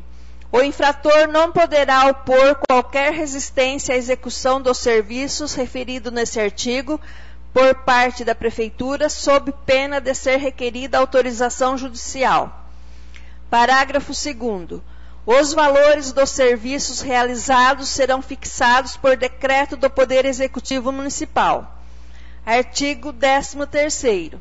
O infrator não poderá opor qualquer resistência à execução dos serviços referido nesse artigo por parte da Prefeitura, sob pena de ser requerida autorização judicial. Parágrafo 2º. Os valores dos serviços realizados serão fixados por decreto do Poder Executivo Municipal. Artigo 13º.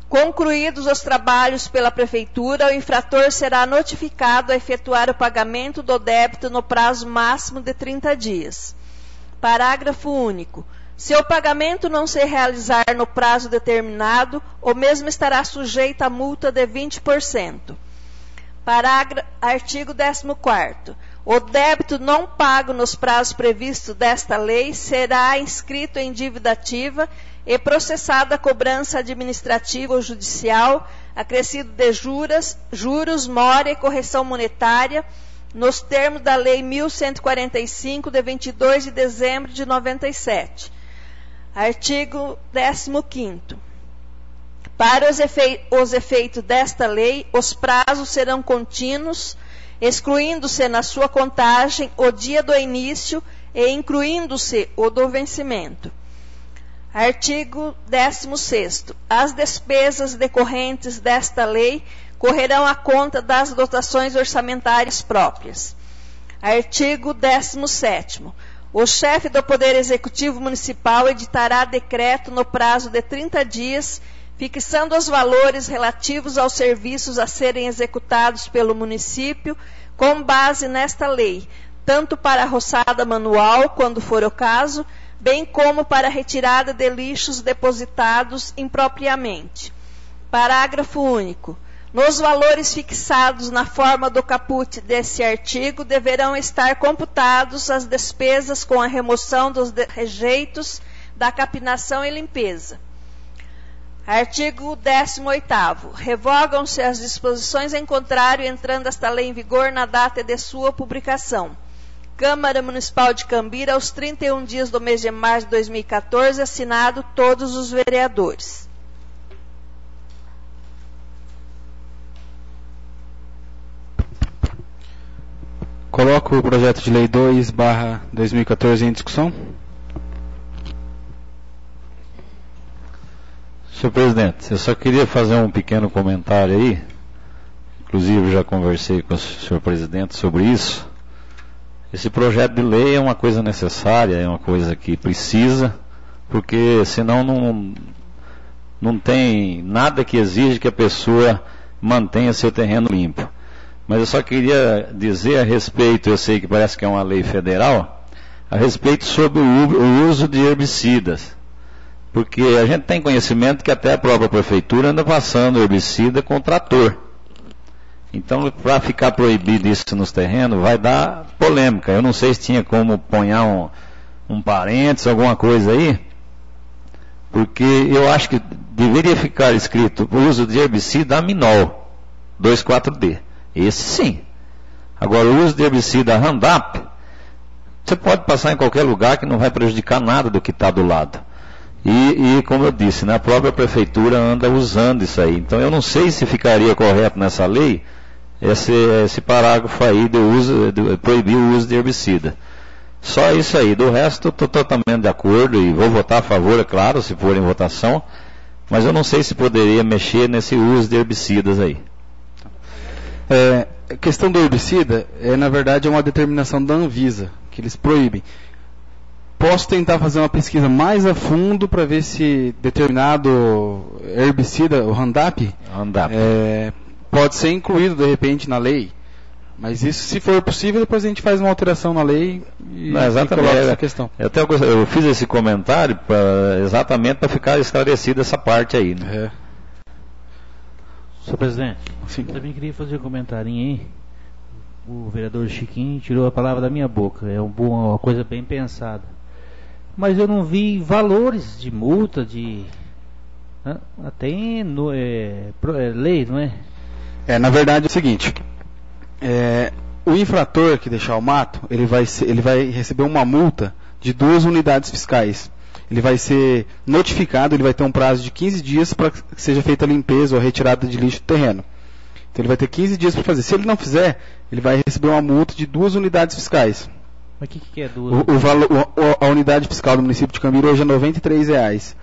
Concluídos os trabalhos pela Prefeitura, o infrator será notificado a efetuar o pagamento do débito no prazo máximo de 30 dias. Parágrafo único. Se o pagamento não se realizar no prazo determinado, o mesmo estará sujeito a multa de 20%. Artigo 14º. O débito não pago nos prazos previstos desta lei será inscrito em dívida ativa e processada a cobrança administrativa ou judicial, acrescido de juros, mora e correção monetária, nos termos da Lei 1145, de 22 de dezembro de 97. Artigo 15º. Para os efeitos desta lei, os prazos serão contínuos, excluindo-se na sua contagem o dia do início e incluindo-se o do vencimento. Artigo 16º. As despesas decorrentes desta lei correrão à conta das dotações orçamentárias próprias. Artigo 17º. O chefe do Poder Executivo Municipal editará decreto no prazo de 30 dias, fixando os valores relativos aos serviços a serem executados pelo município, com base nesta lei, tanto para a roçada manual, quando for o caso, bem como para a retirada de lixos depositados impropriamente. Parágrafo único. Nos valores fixados na forma do caput desse artigo, deverão estar computados as despesas com a remoção dos rejeitos da capinação e limpeza. Artigo 18º. Revogam-se as disposições em contrário, entrando esta lei em vigor na data de sua publicação. Câmara Municipal de Cambira, aos 31 dias do mês de março de 2014, assinado todos os vereadores. Coloco o projeto de lei 2/2014 em discussão. Senhor presidente, eu só queria fazer um pequeno comentário aí. Inclusive já conversei com o senhor presidente sobre isso. Esse projeto de lei é uma coisa necessária, é uma coisa que precisa, porque senão não tem nada que exige que a pessoa mantenha seu terreno limpo. Mas eu só queria dizer a respeito, eu sei que parece que é uma lei federal, a respeito sobre o uso de herbicidas. Porque a gente tem conhecimento que até a própria prefeitura anda passando herbicida com trator. Então, para ficar proibido isso nos terrenos, vai dar polêmica. Eu não sei se tinha como ponhar um parênteses, alguma coisa aí, porque eu acho que deveria ficar escrito o uso de herbicida aminol 2,4-D. Esse sim. Agora, o uso de herbicida Roundup, você pode passar em qualquer lugar que não vai prejudicar nada do que está do lado. E como eu disse, a própria prefeitura anda usando isso aí. Então eu não sei se ficaria correto nessa lei esse parágrafo aí de proibir o uso de herbicida. Só isso aí. Do resto, estou totalmente de acordo e vou votar a favor, é claro, se for em votação. Mas eu não sei se poderia mexer nesse uso de herbicidas aí. A questão do herbicida, na verdade, é uma determinação da Anvisa, que eles proíbem. Posso tentar fazer uma pesquisa mais a fundo para ver se determinado herbicida, o Roundup, pode ser incluído de repente na lei. Mas isso, se for possível, depois a gente faz uma alteração na lei e coloca essa questão. Eu fiz esse comentário exatamente para ficar esclarecida essa parte aí. Né? Senhor presidente, sim. Eu também queria fazer um comentarinho aí. O vereador Chiquinho tirou a palavra da minha boca. É uma coisa bem pensada. Mas eu não vi valores de multa, tem lei, não é? Na verdade é o seguinte, o infrator que deixar o mato, ele vai receber uma multa de 2 unidades fiscais. Ele vai ser notificado, ele vai ter um prazo de 15 dias para que seja feita a limpeza ou a retirada de lixo do terreno. Então ele vai ter 15 dias para fazer. Se ele não fizer, ele vai receber uma multa de 2 unidades fiscais. Mas o que é 2? A unidade fiscal do município de Cambira hoje é R$ 93.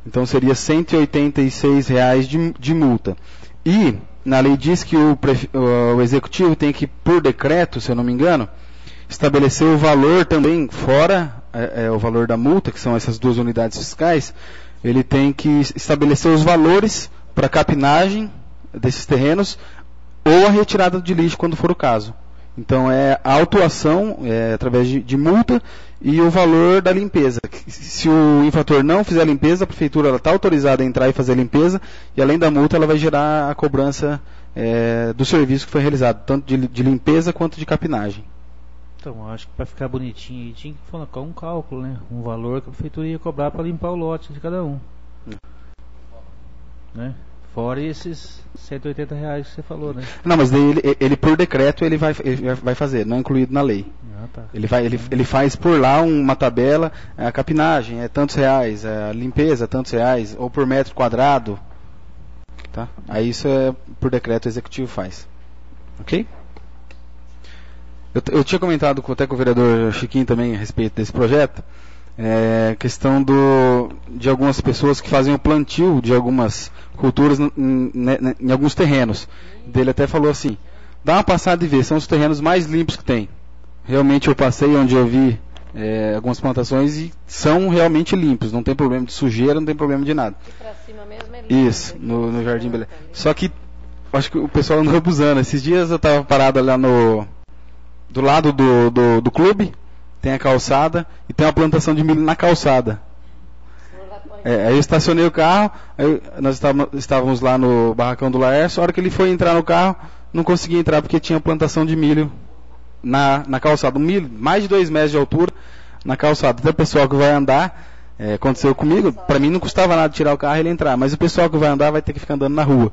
Então seria R$ 186 de multa. E na lei diz que o executivo tem que, por decreto, se eu não me engano, estabelecer o valor também, fora o valor da multa, que são essas 2 unidades fiscais, ele tem que estabelecer os valores para capinagem desses terrenos ou a retirada de lixo quando for o caso. Então é a autuação através de multa e o valor da limpeza. Se o infrator não fizer a limpeza, a prefeitura está autorizada a entrar e fazer a limpeza, e além da multa ela vai gerar a cobrança do serviço que foi realizado, tanto de limpeza quanto de capinagem. Então, acho que para ficar bonitinho aí tinha que colocar um cálculo, né? Um valor que a prefeitura ia cobrar para limpar o lote de cada um. Né? Fora esses R$180 que você falou, né? Não, mas daí ele por decreto ele vai fazer, não é incluído na lei. Tá. Ele faz por lá uma tabela, a capinagem é tantos reais, a limpeza é tantos reais, ou por metro quadrado. Tá? Aí isso é por decreto o executivo faz. Ok? Eu tinha comentado até com o vereador Chiquinho também a respeito desse projeto, questão de algumas pessoas que fazem o plantio de algumas culturas em alguns terrenos. Ele até falou assim, dá uma passada e vê, são os terrenos mais limpos que tem. Realmente eu passei onde eu vi algumas plantações e são realmente limpos, não tem problema de sujeira, não tem problema de nada. E pra cima mesmo é limpo. Isso, no Jardim Belém. Só que acho que o pessoal andou abusando. Esses dias eu estava parado lá do lado do clube, tem a calçada e tem uma plantação de milho na calçada. Aí eu estacionei o carro, nós estávamos lá no barracão do Laércio, a hora que ele foi entrar no carro, não conseguia entrar porque tinha plantação de milho na calçada. Um milho, mais de 2 metros de altura na calçada. Até o pessoal que vai andar, aconteceu comigo, para mim não custava nada tirar o carro e ele entrar, mas o pessoal que vai andar vai ter que ficar andando na rua.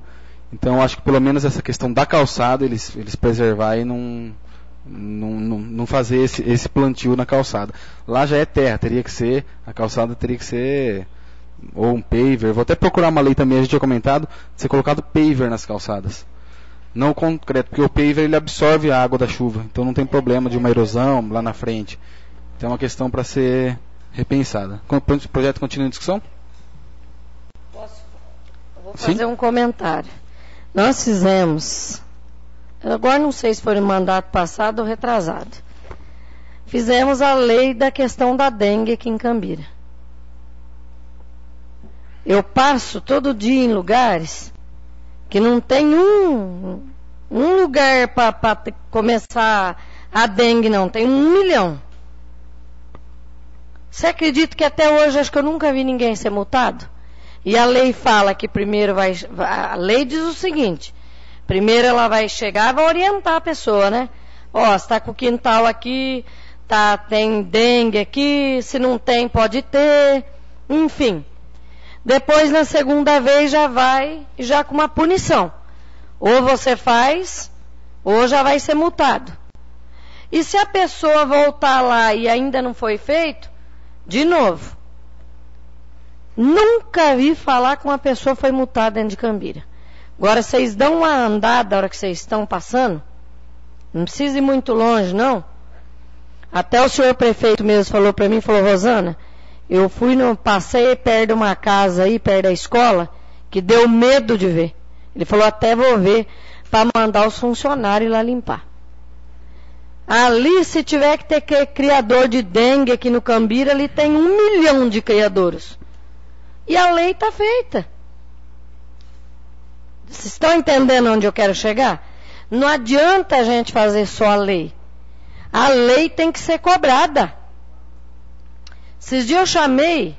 Então acho que pelo menos essa questão da calçada, eles preservar e não fazer esse plantio na calçada. Lá já é terra, a calçada teria que ser ou um paver. Vou até procurar uma lei também, a gente tinha comentado, de ser colocado paver nas calçadas. Não o concreto, porque o paver ele absorve a água da chuva, então não tem problema de uma erosão lá na frente. Então é uma questão para ser repensada. O projeto continua em discussão? Vou fazer um comentário. Nós fizemos, agora não sei se foi no mandato passado ou retrasado, fizemos a lei da questão da dengue aqui em Cambira. Eu passo todo dia em lugares que não tem um lugar para começar a dengue, não. Tem 1 milhão. Você acredita que até hoje acho que eu nunca vi ninguém ser multado? E a lei fala que primeiro a lei diz o seguinte, primeiro ela vai chegar e vai orientar a pessoa, né? Ó, você está com o quintal aqui, tem dengue aqui, se não tem pode ter, enfim. Depois, na segunda vez, já vai com uma punição. Ou você faz, ou já vai ser multado. E se a pessoa voltar lá e ainda não foi feito, de novo. Nunca vi falar que uma pessoa foi multada dentro de Cambira. Agora, vocês dão uma andada na hora que vocês estão passando. Não precisa ir muito longe, não. Até o senhor prefeito mesmo falou para mim, Rosana, eu passei perto de uma casa aí, perto da escola, que deu medo de ver. Ele falou, até vou ver, para mandar os funcionários lá limpar. Ali, se tiver que ter criador de dengue aqui no Cambira, ali tem 1 milhão de criadouros. E a lei está feita. Vocês estão entendendo onde eu quero chegar? Não adianta a gente fazer só a lei. A lei tem que ser cobrada. Esses dias eu chamei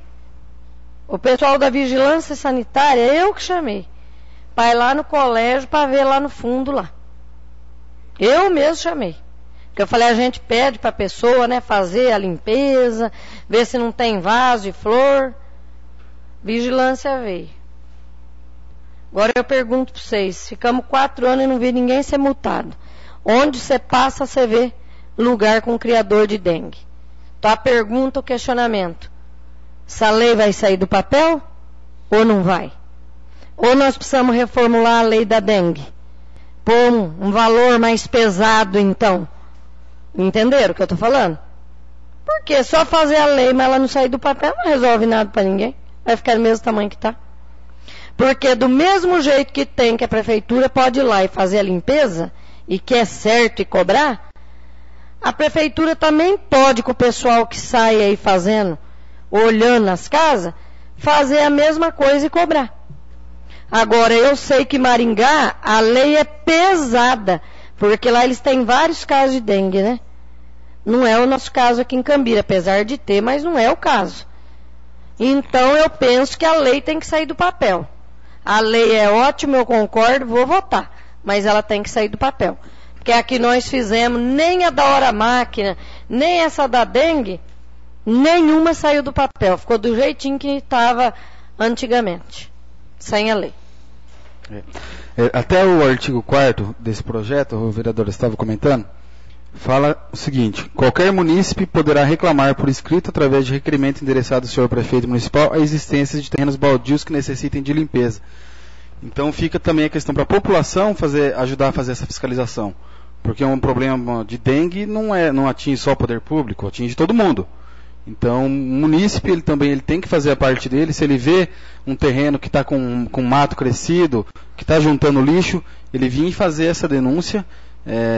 o pessoal da vigilância sanitária, eu que chamei, para ir lá no colégio, para ver lá no fundo lá. Eu mesmo chamei. Porque eu falei, a gente pede para a pessoa, né, fazer a limpeza, ver se não tem vaso de flor. Vigilância veio. Agora eu pergunto para vocês, ficamos 4 anos e não vi ninguém ser multado. Onde você passa, você vê lugar com criador de dengue. Então a pergunta, o questionamento. Essa lei vai sair do papel ou não vai? Ou nós precisamos reformular a lei da dengue? Pôr um valor mais pesado, então. Entenderam o que eu estou falando? Porque só fazer a lei, mas ela não sair do papel, não resolve nada para ninguém. Vai ficar do mesmo tamanho que está. Porque do mesmo jeito que tem que a prefeitura pode ir lá e fazer a limpeza, e que é certo e cobrar, a prefeitura também pode, com o pessoal que sai aí fazendo, olhando nas casas, fazer a mesma coisa e cobrar. Agora, eu sei que Maringá, a lei é pesada, porque lá eles têm vários casos de dengue, né? Não é o nosso caso aqui em Cambira, apesar de ter, mas não é o caso. Então, eu penso que a lei tem que sair do papel. A lei é ótima, eu concordo, vou votar, mas ela tem que sair do papel. Porque a que nós fizemos, nem a da hora máquina, nem essa da dengue, nenhuma saiu do papel. Ficou do jeitinho que estava antigamente, sem a lei. Até o artigo 4º desse projeto, o vereador estava comentando, fala o seguinte: qualquer munícipe poderá reclamar por escrito, através de requerimento endereçado ao senhor prefeito municipal, a existência de terrenos baldios que necessitem de limpeza. Então fica também a questão para a população ajudar a fazer essa fiscalização. Porque um problema de dengue não atinge só o poder público, atinge todo mundo. Então o munícipe ele tem que fazer a parte dele. Se ele vê um terreno que está com mato crescido, que está juntando lixo, ele vir fazer essa denúncia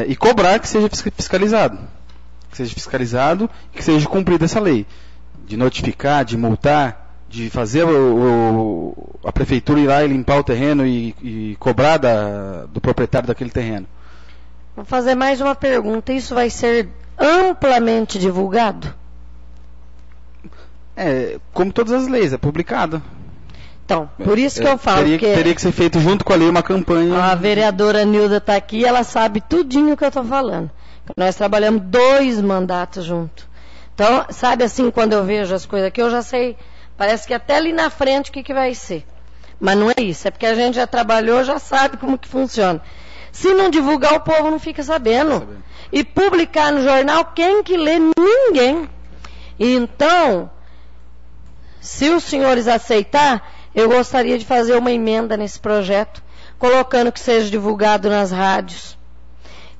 e cobrar que seja fiscalizado. Que seja fiscalizado e que seja cumprida essa lei. De notificar, de multar, de fazer a prefeitura ir lá e limpar o terreno e cobrar do proprietário daquele terreno. Vou fazer mais uma pergunta. Isso vai ser amplamente divulgado? Como todas as leis, é publicado. Então, por isso que eu falo teria que ser feito junto com a lei uma campanha. A vereadora Nilda está aqui, ela sabe tudinho que eu estou falando. Nós trabalhamos 2 mandatos juntos. Então, sabe assim, quando eu vejo as coisas aqui, eu já sei, parece que até ali na frente o que vai ser. Mas não é isso, é porque a gente já trabalhou, já sabe como que funciona. Se não divulgar, o povo não fica sabendo. E publicar no jornal, quem que lê? Ninguém. Então, se os senhores aceitar, eu gostaria de fazer uma emenda nesse projeto, colocando que seja divulgado nas rádios.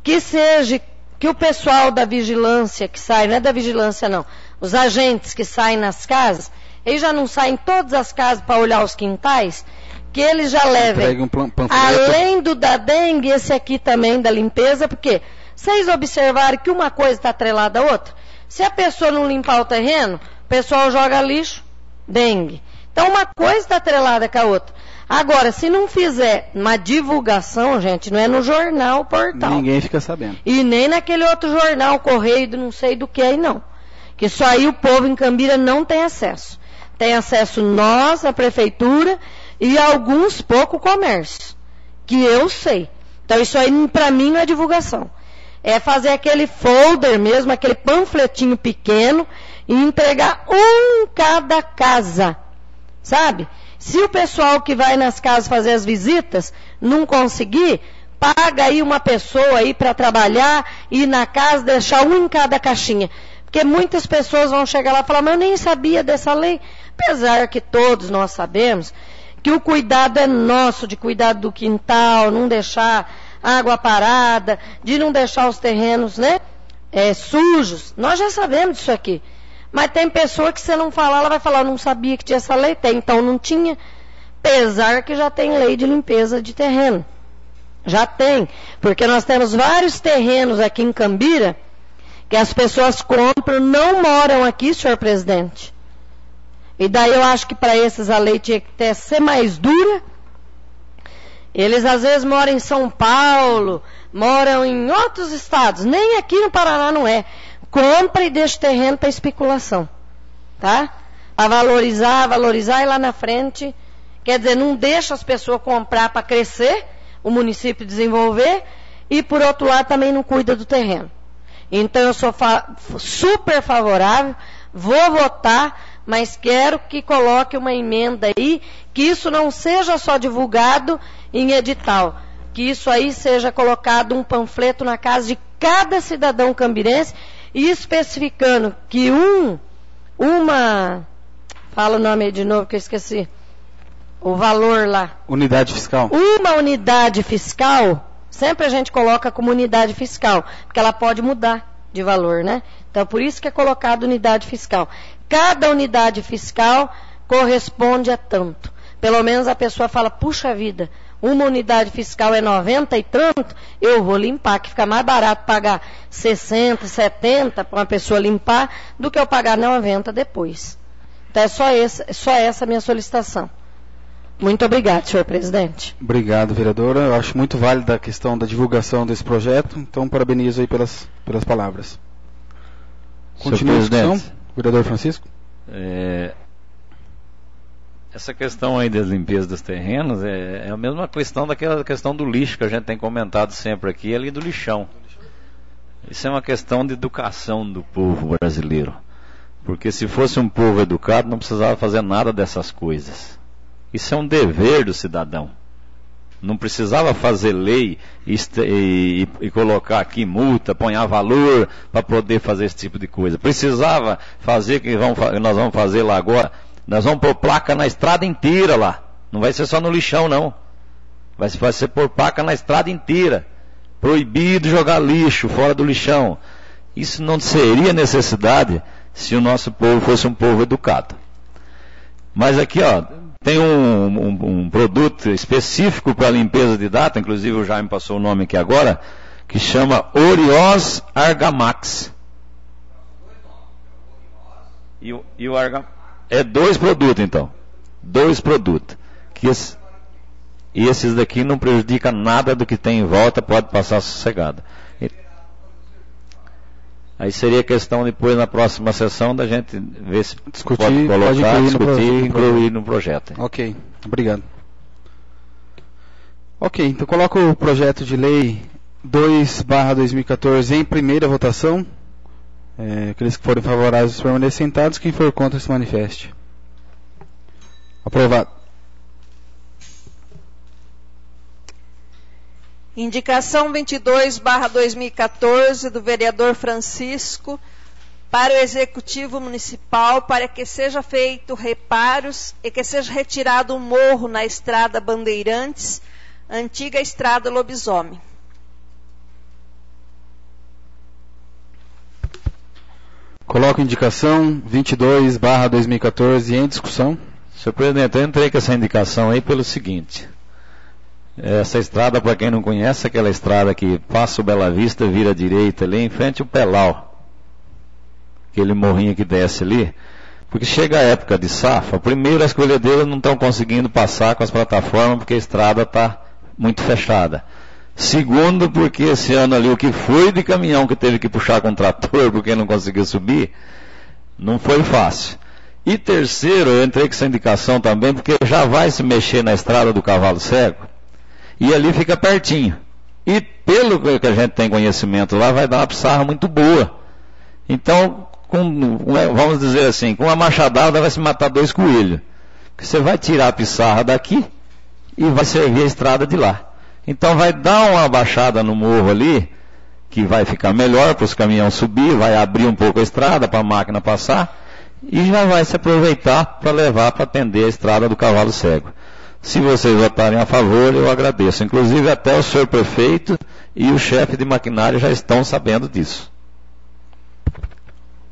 Que o pessoal da vigilância que sai, não é da vigilância não, os agentes que saem nas casas, eles já não saem em todas as casas para olhar os quintais, que eles já levem, além do da dengue, esse aqui também da limpeza, porque vocês observaram que uma coisa está atrelada à outra. Se a pessoa não limpar o terreno, o pessoal joga lixo, dengue. Então uma coisa está atrelada com a outra. Agora, se não fizer uma divulgação, gente, não é no jornal, portal. Ninguém fica sabendo. E nem naquele outro jornal, correio, não sei do que aí não. Que só aí o povo em Cambira não tem acesso. Tem acesso nós, a prefeitura, e alguns pouco comércio. Que eu sei. Então isso aí para mim não é divulgação. É fazer aquele folder mesmo, aquele panfletinho pequeno, e entregar em cada casa. Sabe? Se o pessoal que vai nas casas fazer as visitas não conseguir, paga aí uma pessoa aí para trabalhar e ir na casa deixar um em cada caixinha. Porque muitas pessoas vão chegar lá e falar, mas eu nem sabia dessa lei. Apesar que todos nós sabemos que o cuidado é nosso, de cuidar do quintal, não deixar água parada, de não deixar os terrenos, né, sujos. Nós já sabemos disso aqui. Mas tem pessoa que se não falar, ela vai falar, eu não sabia que tinha essa lei. Tem, então não tinha. Apesar que já tem lei de limpeza de terreno. Já tem. Porque nós temos vários terrenos aqui em Cambira que as pessoas compram, não moram aqui, senhor presidente. E daí eu acho que para esses a lei tinha que ser mais dura. Eles às vezes moram em São Paulo, moram em outros estados. Nem aqui no Paraná não é. Compra e deixa o terreno para especulação, tá? A valorizar e lá na frente, quer dizer, não deixa as pessoas comprar para crescer, o município desenvolver, e por outro lado também não cuida do terreno. Então eu sou super favorável, vou votar, mas quero que coloque uma emenda aí, que isso não seja só divulgado em edital, que isso aí seja colocado um panfleto na casa de cada cidadão cambirense, e especificando que fala o nome aí de novo que eu esqueci, o valor lá. Unidade fiscal. Uma unidade fiscal, sempre a gente coloca como unidade fiscal, porque ela pode mudar de valor, né? Então por isso que é colocado unidade fiscal. Cada unidade fiscal corresponde a tanto. Pelo menos a pessoa fala, puxa vida, uma unidade fiscal é 90 e tanto, eu vou limpar, que fica mais barato pagar 60, 70 para uma pessoa limpar, do que eu pagar 90 depois. Então é só essa a minha solicitação. Muito obrigado, senhor presidente. Obrigado, vereadora. Eu acho muito válida a questão da divulgação desse projeto, então parabenizo aí pelas palavras. Continua a discussão, vereador Francisco. Essa questão aí das limpezas dos terrenos é a mesma questão daquela questão do lixo que a gente tem comentado sempre aqui, ali do lixão. Isso é uma questão de educação do povo brasileiro. Porque se fosse um povo educado, não precisava fazer nada dessas coisas. Isso é um dever do cidadão. Não precisava fazer lei e colocar aqui multa, ponhar valor para poder fazer esse tipo de coisa. Precisava fazer o que nós vamos fazer lá agora. Nós vamos pôr placa na estrada inteira lá. Não vai ser só no lixão, não. Vai ser pôr placa na estrada inteira. Proibido jogar lixo fora do lixão. Isso não seria necessidade se o nosso povo fosse um povo educado. Mas aqui, ó, tem um produto específico para limpeza de data, inclusive o Jaime passou o nome aqui agora, que chama Oriós Argamax. E o Argamax é 2 produtos, então. 2 produtos. E esses daqui não prejudicam nada do que tem em volta, pode passar sossegado. Aí seria questão depois na próxima sessão da gente ver se pode colocar, discutir e incluir no projeto. Ok, obrigado. Ok, então coloco o projeto de lei 2/2014 em primeira votação. Aqueles que forem favoráveis permaneçam sentados, quem for contra se manifeste. Aprovado. Indicação 22/2014 do vereador Francisco para o Executivo Municipal para que seja feito reparos e que seja retirado um morro na Estrada Bandeirantes, antiga Estrada Lobisomem. Coloco indicação 22/2014 em discussão. Senhor presidente, eu entrei com essa indicação aí pelo seguinte. Essa estrada, para quem não conhece, aquela estrada que passa o Bela Vista, vira à direita ali, em frente ao Pelau. Aquele morrinho que desce ali. Porque chega a época de safra, primeiro as colhedeiras não estão conseguindo passar com as plataformas porque a estrada está muito fechada. Segundo, porque esse ano ali o que foi de caminhão que teve que puxar com trator porque não conseguiu subir, não foi fácil. E terceiro, eu entrei com essa indicação também porque já vai se mexer na estrada do Cavalo Cego. E ali fica pertinho. E pelo que a gente tem conhecimento lá, vai dar uma pissarra muito boa. Então, vamos dizer assim, com uma machadada vai se matar 2 coelhos. Você vai tirar a pissarra daqui e vai servir a estrada de lá. Então vai dar uma baixada no morro ali, que vai ficar melhor para os caminhões subir, vai abrir um pouco a estrada para a máquina passar, e já vai se aproveitar para levar para atender a estrada do Cavalo Cego. Se vocês votarem a favor, eu agradeço. Inclusive até o senhor prefeito e o chefe de maquinário já estão sabendo disso.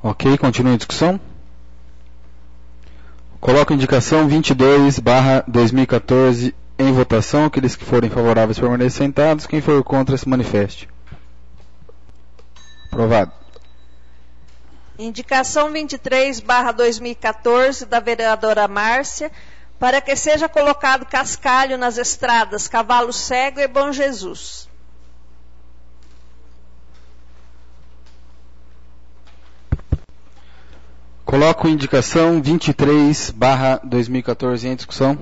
Ok, continua a discussão. Coloco a indicação 22/2014 em votação. Aqueles que forem favoráveis permaneçam sentados. Quem for contra se manifeste. Aprovado. Indicação 23/2014 da vereadora Márcia para que seja colocado cascalho nas estradas Cavalo Cego e Bom Jesus. Coloco indicação 23/2014 em discussão.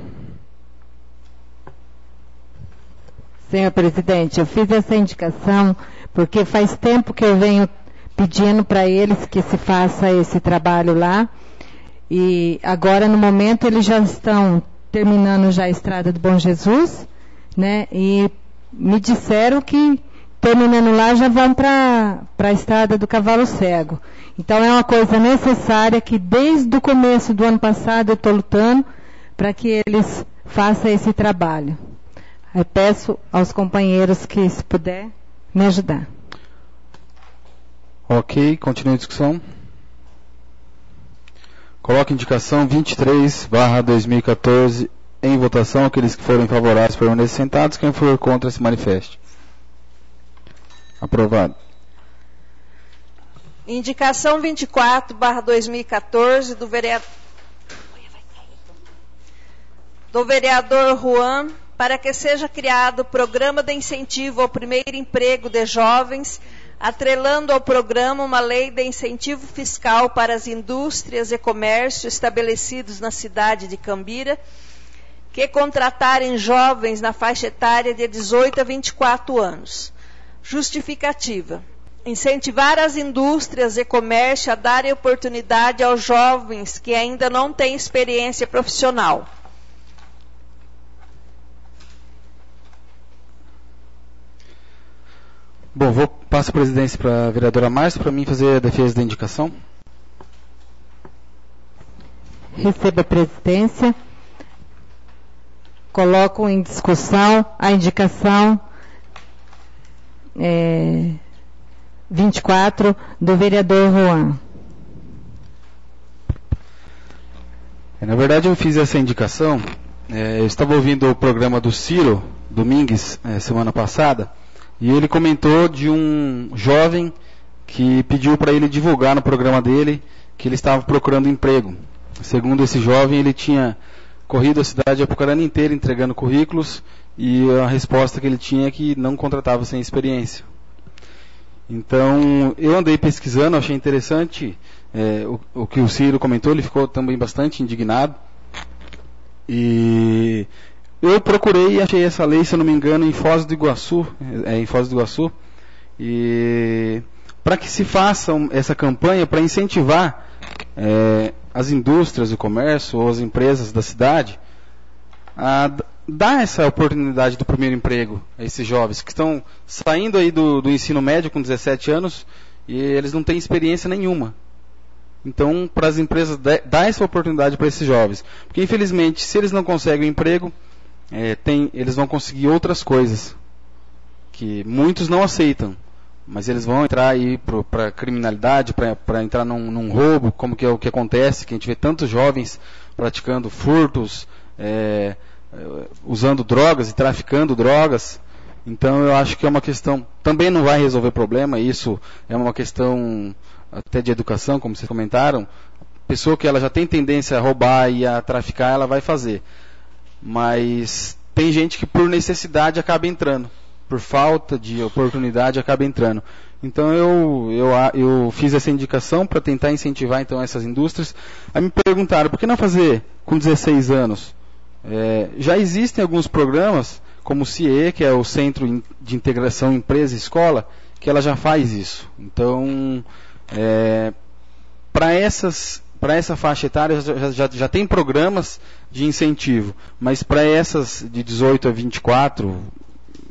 Senhor presidente, eu fiz essa indicação porque faz tempo que eu venho pedindo para eles que se faça esse trabalho lá. E agora, no momento, eles já estão terminando já a estrada do Bom Jesus, né? E me disseram que, terminando lá, já vão para a estrada do Cavalo Cego. Então, é uma coisa necessária que, desde o começo do ano passado, eu estou lutando para que eles façam esse trabalho. Eu peço aos companheiros que, se puder, me ajudar. Ok, continua a discussão. Coloque indicação 23/2014 em votação. Aqueles que forem favoráveis permaneçam sentados. Quem for contra se manifeste. Aprovado. Indicação 24/2014 do vereador do vereador Juan, para que seja criado programa de incentivo ao primeiro emprego de jovens, atrelando ao programa uma lei de incentivo fiscal para as indústrias e comércio estabelecidos na cidade de Cambira, que contratarem jovens na faixa etária de 18 a 24 anos. Justificativa: incentivar as indústrias e comércio a darem oportunidade aos jovens que ainda não têm experiência profissional. Bom, passo a presidência para a vereadora Márcia, para mim fazer a defesa da indicação. Receba a presidência. Coloco em discussão a indicação 24 do vereador Juan. Na verdade, eu fiz essa indicação. Eu estava ouvindo o programa do Ciro Domingues semana passada, e ele comentou de um jovem que pediu para ele divulgar no programa dele que ele estava procurando emprego. Segundo esse jovem, ele tinha corrido a cidade Apucarana inteira entregando currículos, e a resposta que ele tinha é que não contratava sem experiência. Então, eu andei pesquisando, achei interessante o que o Ciro comentou, ele ficou também bastante indignado. E eu procurei e achei essa lei, se eu não me engano, em Foz do Iguaçu, e para que se faça essa campanha para incentivar as indústrias, o comércio ou as empresas da cidade a dar essa oportunidade do primeiro emprego a esses jovens que estão saindo aí do ensino médio com 17 anos e eles não têm experiência nenhuma. Então, para as empresas dar essa oportunidade para esses jovens, porque infelizmente, se eles não conseguem emprego, eles vão conseguir outras coisas que muitos não aceitam, mas eles vão entrar aí para criminalidade, para entrar num roubo, como que é o que acontece, que a gente vê tantos jovens praticando furtos, usando drogas e traficando drogas. Então eu acho que é uma questão, também não vai resolver problema, isso é uma questão até de educação, como vocês comentaram. Pessoa que ela já tem tendência a roubar e a traficar, ela vai fazer. Mas tem gente que por necessidade acaba entrando, por falta de oportunidade acaba entrando. Então eu fiz essa indicação para tentar incentivar então essas indústrias. Aí me perguntaram, por que não fazer com 16 anos? Já existem alguns programas, como o CIE, que é o Centro de Integração Empresa e Escola, que ela já faz isso. Então, para essa faixa etária já tem programas de incentivo, mas para essas de 18 a 24,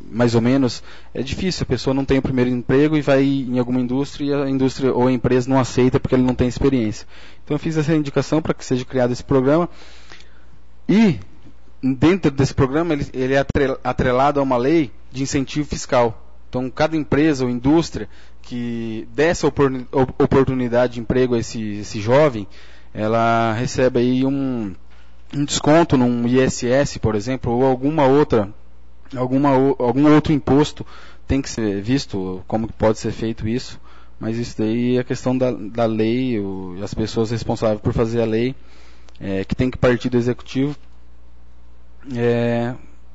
mais ou menos, é difícil. A pessoa não tem o primeiro emprego e vai em alguma indústria e a indústria ou a empresa não aceita porque ele não tem experiência. Então eu fiz essa indicação para que seja criado esse programa. E dentro desse programa ele é atrelado a uma lei de incentivo fiscal. Então cada empresa ou indústria que der essa oportunidade de emprego a esse jovem, ela recebe aí um desconto num ISS, por exemplo, ou algum outro imposto. Tem que ser visto como que pode ser feito isso, mas isso daí é questão da lei, as pessoas responsáveis por fazer a lei, que tem que partir do executivo,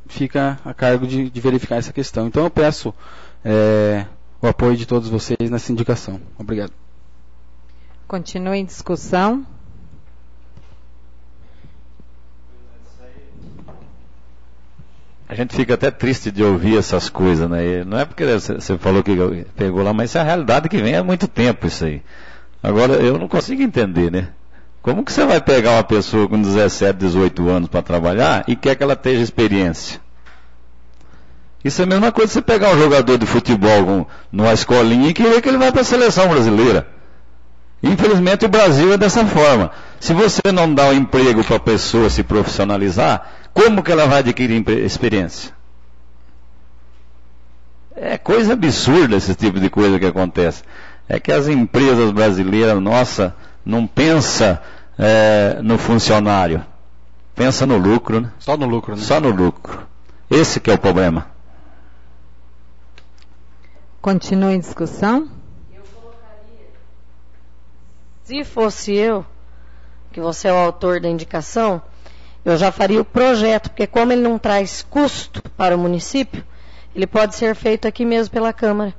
fica a cargo de verificar essa questão. Então eu peço o apoio de todos vocês nessa indicação. Obrigado. Continue em discussão. A gente fica até triste de ouvir essas coisas, né? Não é porque você falou que pegou lá, mas isso é a realidade que vem há muito tempo isso aí. Agora, eu não consigo entender, né? Como que você vai pegar uma pessoa com 17, 18 anos para trabalhar e quer que ela tenha experiência? Isso é a mesma coisa que você pegar um jogador de futebol numa escolinha e querer que ele vá para a seleção brasileira. Infelizmente o Brasil é dessa forma. Se você não dá um emprego para a pessoa se profissionalizar, como que ela vai adquirir experiência? É coisa absurda esse tipo de coisa que acontece. É que as empresas brasileiras, nossa, não pensa no funcionário. Pensa no lucro, né? Só no lucro, né? Só no lucro. Esse que é o problema. Continue em discussão. Eu colocaria, se fosse eu, que você é o autor da indicação, eu já faria o projeto, porque como ele não traz custo para o município, ele pode ser feito aqui mesmo pela Câmara.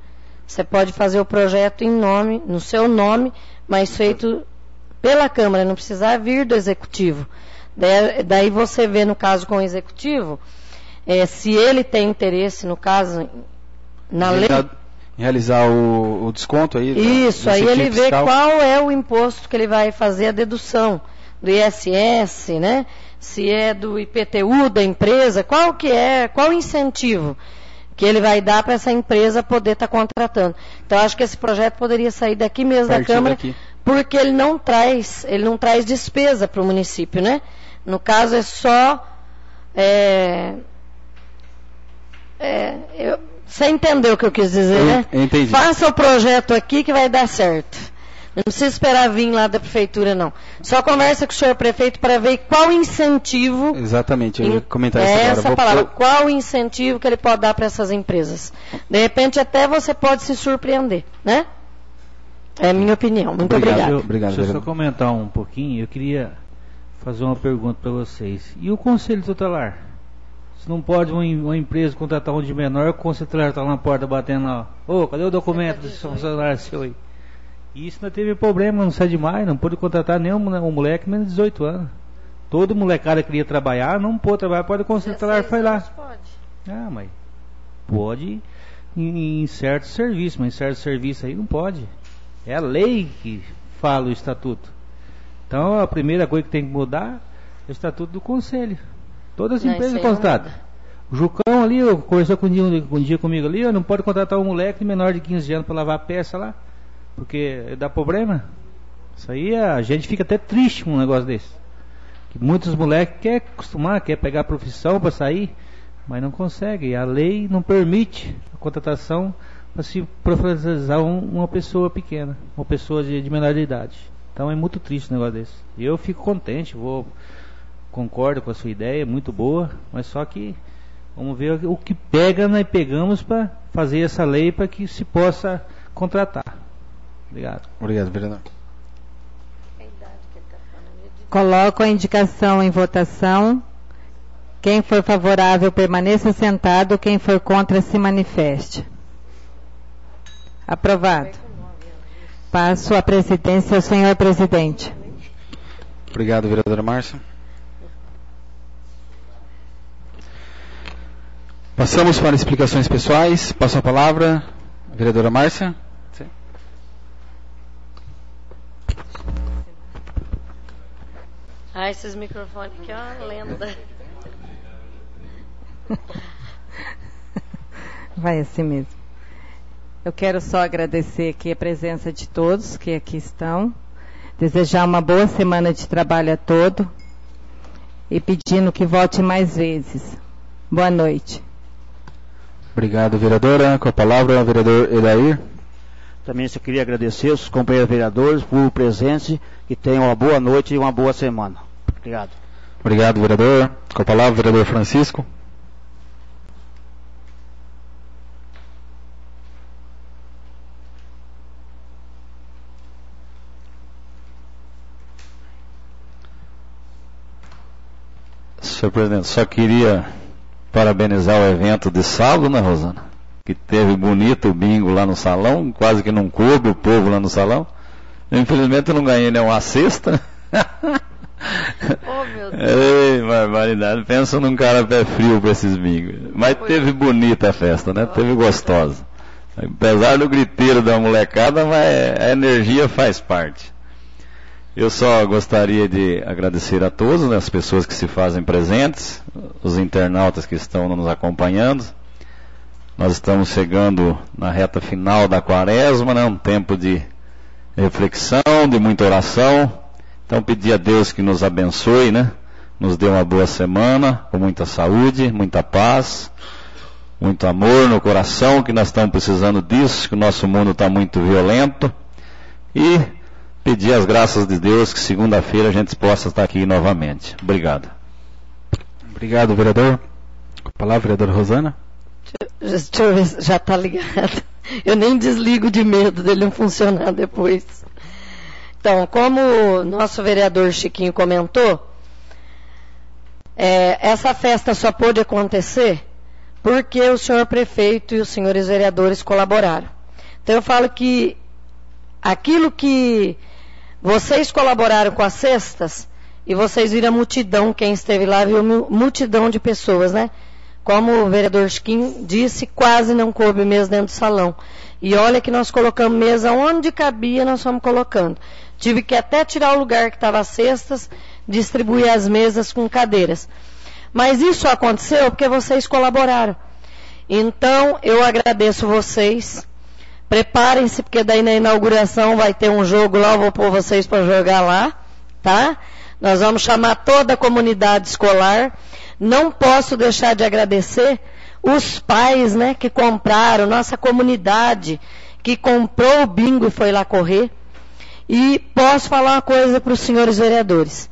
Você pode fazer o projeto no seu nome, mas feito pela Câmara, não precisar vir do Executivo. Daí você vê, no caso com o Executivo, se ele tem interesse, no caso, na lei... Realizar o desconto aí. Isso, aí ele vê qual é o imposto que ele vai fazer a dedução, do ISS, né? Se é do IPTU da empresa, qual o incentivo que ele vai dar para essa empresa poder estar contratando. Então, acho que esse projeto poderia sair daqui mesmo da Câmara, porque ele não traz despesa para o município, né? No caso, é só... você entendeu o que eu quis dizer, né? Entendi. Faça o projeto aqui que vai dar certo. Não precisa esperar vir lá da prefeitura, não. Só conversa com o senhor prefeito para ver qual incentivo... Exatamente, eu ia comentar isso agora. Essa palavra, qual o incentivo que ele pode dar para essas empresas. De repente, até você pode se surpreender, né? É a minha opinião. Muito obrigado. Obrigado. Deixa eu só comentar um pouquinho. Eu queria fazer uma pergunta para vocês. E o Conselho Tutelar? Se não pode uma empresa contratar um de menor, o Conselho Tutelar está lá na porta batendo lá. Cadê o documento desse funcionário seu aí? E isso não teve problema, não sai demais, não pôde contratar nenhum moleque menos de 18 anos. Todo molecada que queria trabalhar, não pôde trabalhar, pode o Conselho Tutelar foi lá. Pode. Mas pode em certo serviço, mas em certo serviço aí não pode. É a lei que fala o estatuto. Então a primeira coisa que tem que mudar é o estatuto do Conselho. Todas as empresas contratam. O Jucão ali, conversou um dia comigo ali, não pode contratar um moleque menor de 15 anos para lavar a peça lá, porque dá problema. Isso aí a gente fica até triste com um negócio desse. Que muitos moleques querem acostumar, querem pegar a profissão para sair, mas não consegue. A lei não permite a contratação para se profissionalizar uma pessoa pequena, uma pessoa de menor de idade. Então é muito triste um negócio desse. E eu fico contente, concordo com a sua ideia, é muito boa, mas só que vamos ver o que nós pegamos para fazer essa lei para que se possa contratar. Obrigado. Obrigado, vereador. Coloco a indicação em votação. Quem for favorável permaneça sentado, quem for contra se manifeste. Aprovado. Passo a presidência ao senhor presidente. Obrigado, vereadora Márcia. Passamos para explicações pessoais. Passo a palavra à vereadora Márcia. Sim. Esses microfones aqui é uma lenda. Vai assim mesmo. Eu quero só agradecer aqui a presença de todos que aqui estão. Desejar uma boa semana de trabalho a todos. E pedindo que volte mais vezes. Boa noite. Obrigado, vereadora. Com a palavra, o vereador Edair. Também só queria agradecer os companheiros vereadores por presença, que tenham uma boa noite e uma boa semana. Obrigado. Obrigado, vereador. Com a palavra, o vereador Francisco. Senhor presidente, só queria parabenizar o evento de sábado, né, Rosana? Que teve bonito o bingo lá no salão, quase que não coube o povo lá no salão. Infelizmente eu não ganhei nenhuma cesta. Oh, meu Deus. Ei, barbaridade. Pensa num cara pé frio pra esses bingos. Mas teve bonita a festa, né? Teve gostosa. Apesar do griteiro da molecada, mas a energia faz parte. Eu só gostaria de agradecer a todos, né, as pessoas que se fazem presentes, os internautas que estão nos acompanhando. Nós estamos chegando na reta final da quaresma, né, um tempo de reflexão, de muita oração. Então pedir a Deus que nos abençoe, né, nos dê uma boa semana, com muita saúde, muita paz, muito amor no coração, que nós estamos precisando disso, que o nosso mundo está muito violento. E pedir as graças de Deus que segunda-feira a gente possa estar aqui novamente. Obrigado. Obrigado, vereador. Com a palavra, vereadora Rosana. Deixa eu ver se já está ligado. Eu nem desligo de medo dele não funcionar depois. Então, como o nosso vereador Chiquinho comentou, Essa festa só pôde acontecer porque o senhor prefeito e os senhores vereadores colaboraram. Então eu falo que aquilo que vocês colaboraram com as cestas, e vocês viram a multidão, quem esteve lá viu multidão de pessoas, né? Como o vereador Chiquinho disse, quase não coube mesa dentro do salão. E olha que nós colocamos mesa onde cabia, nós fomos colocando. Tive que até tirar o lugar que estava as cestas, distribuir as mesas com cadeiras. Mas isso aconteceu porque vocês colaboraram. Então, eu agradeço vocês. Preparem-se, porque daí na inauguração vai ter um jogo lá, eu vou pôr vocês para jogar lá, tá? Nós vamos chamar toda a comunidade escolar. Não posso deixar de agradecer os pais, né, que compraram, nossa comunidade, que comprou o bingo e foi lá correr. E posso falar uma coisa para os senhores vereadores.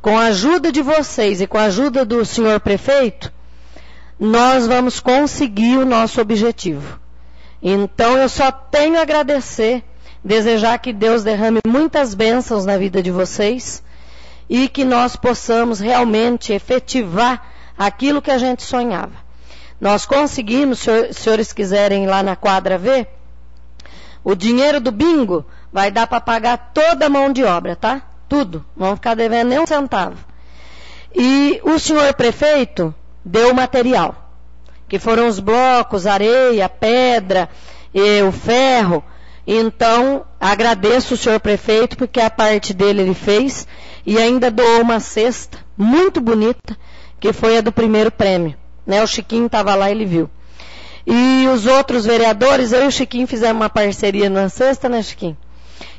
Com a ajuda de vocês e com a ajuda do senhor prefeito, nós vamos conseguir o nosso objetivo. Então eu só tenho a agradecer, desejar que Deus derrame muitas bênçãos na vida de vocês e que nós possamos realmente efetivar aquilo que a gente sonhava. Nós conseguimos, se os senhores quiserem ir lá na quadra ver, o dinheiro do bingo vai dar para pagar toda a mão de obra, tá? Tudo, não vão ficar devendo nem um centavo. E o senhor prefeito deu o material, que foram os blocos, areia, pedra, e o ferro. Então, agradeço o senhor prefeito, porque a parte dele ele fez, e ainda doou uma cesta muito bonita, que foi a do primeiro prêmio. Né? O Chiquinho estava lá, ele viu. E os outros vereadores, eu e o Chiquinho fizemos uma parceria na cesta, né, Chiquinho?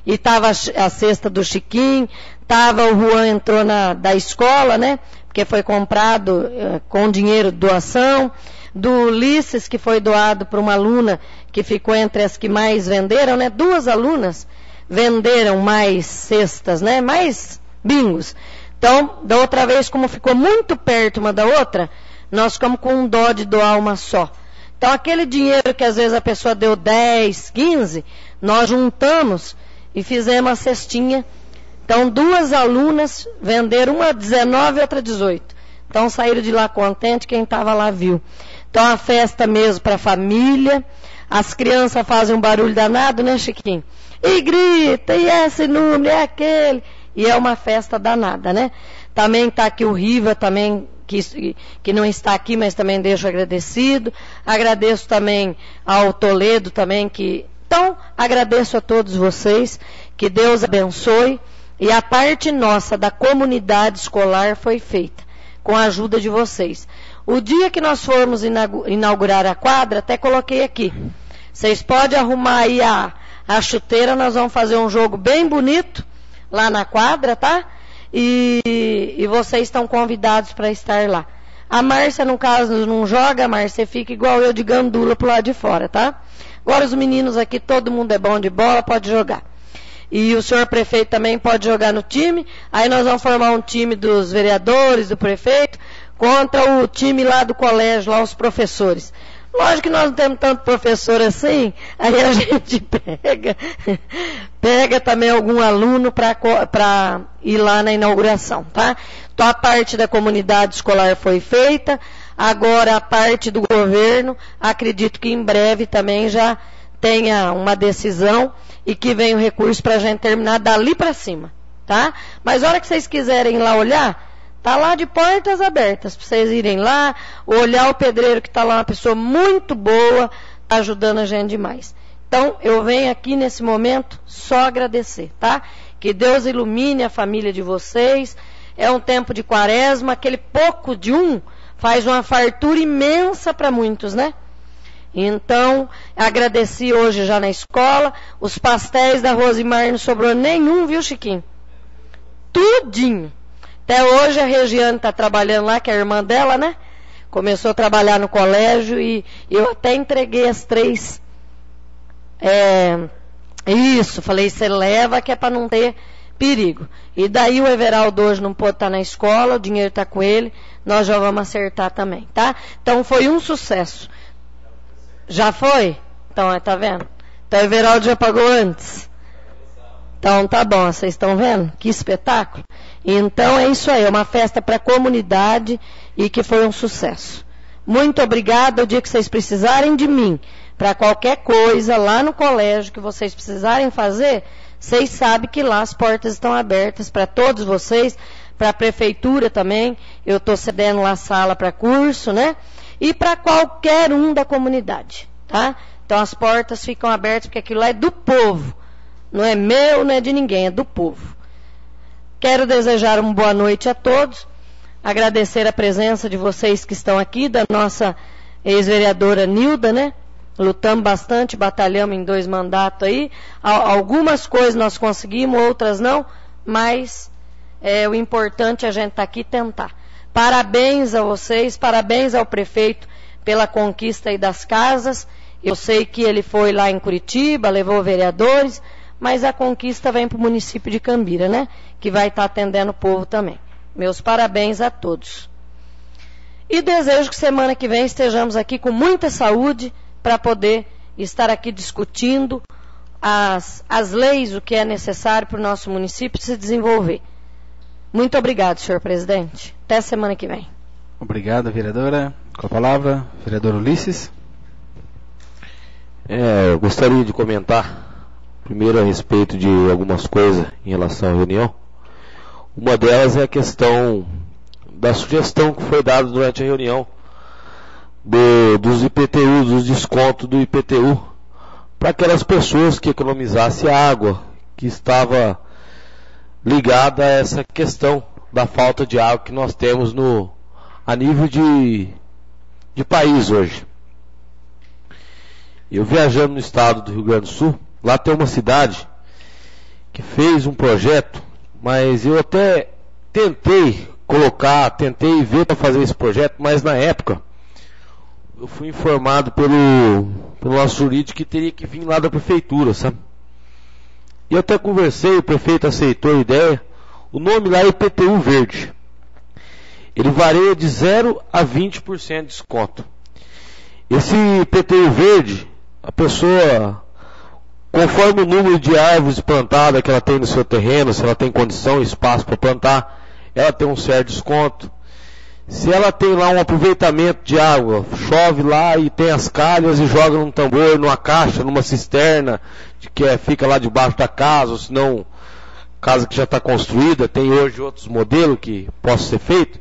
E estava a cesta do Chiquinho, o Juan entrou da escola, né? Porque foi comprado com dinheiro de doação. Do Ulisses, que foi doado para uma aluna que ficou entre as que mais venderam, né? 2 alunas venderam mais cestas, né? Mais bingos. Então, da outra vez, como ficou muito perto uma da outra, nós ficamos com um dó de doar uma só. Então, aquele dinheiro que às vezes a pessoa deu 10, 15, nós juntamos e fizemos a cestinha. Então, 2 alunas venderam, uma 19 e outra 18. Então, saíram de lá contente, quem estava lá viu. Então, a festa mesmo para a família. As crianças fazem um barulho danado, né, Chiquinho? E grita, e esse número, é aquele. E é uma festa danada, né? Também está aqui o Riva, também, que não está aqui, mas também deixo agradecido. Agradeço também ao Toledo, também, que... Então, agradeço a todos vocês. Que Deus abençoe. E a parte nossa da comunidade escolar foi feita, com a ajuda de vocês. O dia que nós formos inaugurar a quadra, até coloquei aqui. Vocês podem arrumar aí a chuteira, nós vamos fazer um jogo bem bonito lá na quadra, tá? E vocês estão convidados para estar lá. A Márcia, no caso, não joga, Márcia, fica igual eu de gandula pro lado de fora, tá? Agora os meninos aqui, todo mundo é bom de bola, pode jogar. E o senhor prefeito também pode jogar no time. Aí nós vamos formar um time dos vereadores, do prefeito, contra o time lá do colégio, lá os professores. Lógico que nós não temos tanto professor assim, aí a gente pega também algum aluno para ir lá na inauguração, tá? Então a parte da comunidade escolar foi feita, agora a parte do governo, acredito que em breve também já tenha uma decisão e que venha o recurso para a gente terminar dali para cima, tá? Mas a hora que vocês quiserem ir lá olhar, tá lá de portas abertas para vocês irem lá, olhar o pedreiro que está lá, uma pessoa muito boa, tá ajudando a gente demais. Então, eu venho aqui nesse momento só agradecer, tá? Que Deus ilumine a família de vocês. É um tempo de quaresma, aquele pouco de um faz uma fartura imensa para muitos, né? Então, agradeci hoje já na escola. Os pastéis da Rosimar não sobrou nenhum, viu, Chiquinho? Tudinho. Até hoje a Regiane está trabalhando lá, que é a irmã dela, né? Começou a trabalhar no colégio e eu até entreguei as 3. Isso, falei, você leva que é para não ter perigo. E daí o Everaldo hoje não pôde estar na escola, o dinheiro está com ele, nós já vamos acertar também, tá? Então foi um sucesso. Já foi? Então, tá vendo? Então o Everaldo já pagou antes. Então tá bom, vocês estão vendo? Que espetáculo. Então é isso aí, é uma festa para a comunidade e que foi um sucesso. Muito obrigada. O dia que vocês precisarem de mim, para qualquer coisa lá no colégio que vocês precisarem fazer, vocês sabem que lá as portas estão abertas para todos vocês, para a prefeitura também. Eu estou cedendo lá a sala para curso, né? E para qualquer um da comunidade, tá? Então as portas ficam abertas porque aquilo lá é do povo. Não é meu, não é de ninguém, é do povo. Quero desejar uma boa noite a todos. Agradecer a presença de vocês que estão aqui, da nossa ex-vereadora Nilda, né? Lutamos bastante, batalhamos em 2 mandatos aí. Algumas coisas nós conseguimos, outras não, mas o importante é a gente estar aqui e tentar. Parabéns a vocês, parabéns ao prefeito pela conquista aí das casas. Eu sei que ele foi lá em Curitiba, levou vereadores, mas a conquista vem para o município de Cambira, né? Que vai estar atendendo o povo também. Meus parabéns a todos. E desejo que semana que vem estejamos aqui com muita saúde para poder estar aqui discutindo as leis, o que é necessário para o nosso município se desenvolver. Muito obrigado, senhor presidente. Até semana que vem. Obrigado, vereadora. Com a palavra, vereador Ulisses. Eu gostaria de comentar primeiro a respeito de algumas coisas em relação à reunião. Uma delas é a questão da sugestão que foi dada durante a reunião dos IPTU, dos descontos do IPTU, para aquelas pessoas que economizassem a água, que estava ligada a essa questão da falta de água que nós temos a nível de país hoje. Eu viajando no estado do Rio Grande do Sul, lá tem uma cidade que fez um projeto, mas eu até tentei ver para fazer esse projeto, mas na época eu fui informado pelo nosso jurídico que teria que vir lá da prefeitura, sabe? E eu até conversei, o prefeito aceitou a ideia. O nome lá é IPTU Verde. Ele varia de 0 a 20% de desconto. Esse IPTU Verde, a pessoa, conforme o número de árvores plantadas que ela tem no seu terreno, se ela tem condição, espaço para plantar, ela tem um certo desconto. Se ela tem lá um aproveitamento de água, chove lá e tem as calhas e joga num tambor, numa caixa, numa cisterna, que fica lá debaixo da casa, ou se não, casa que já está construída, tem hoje outros modelos que possam ser feitos,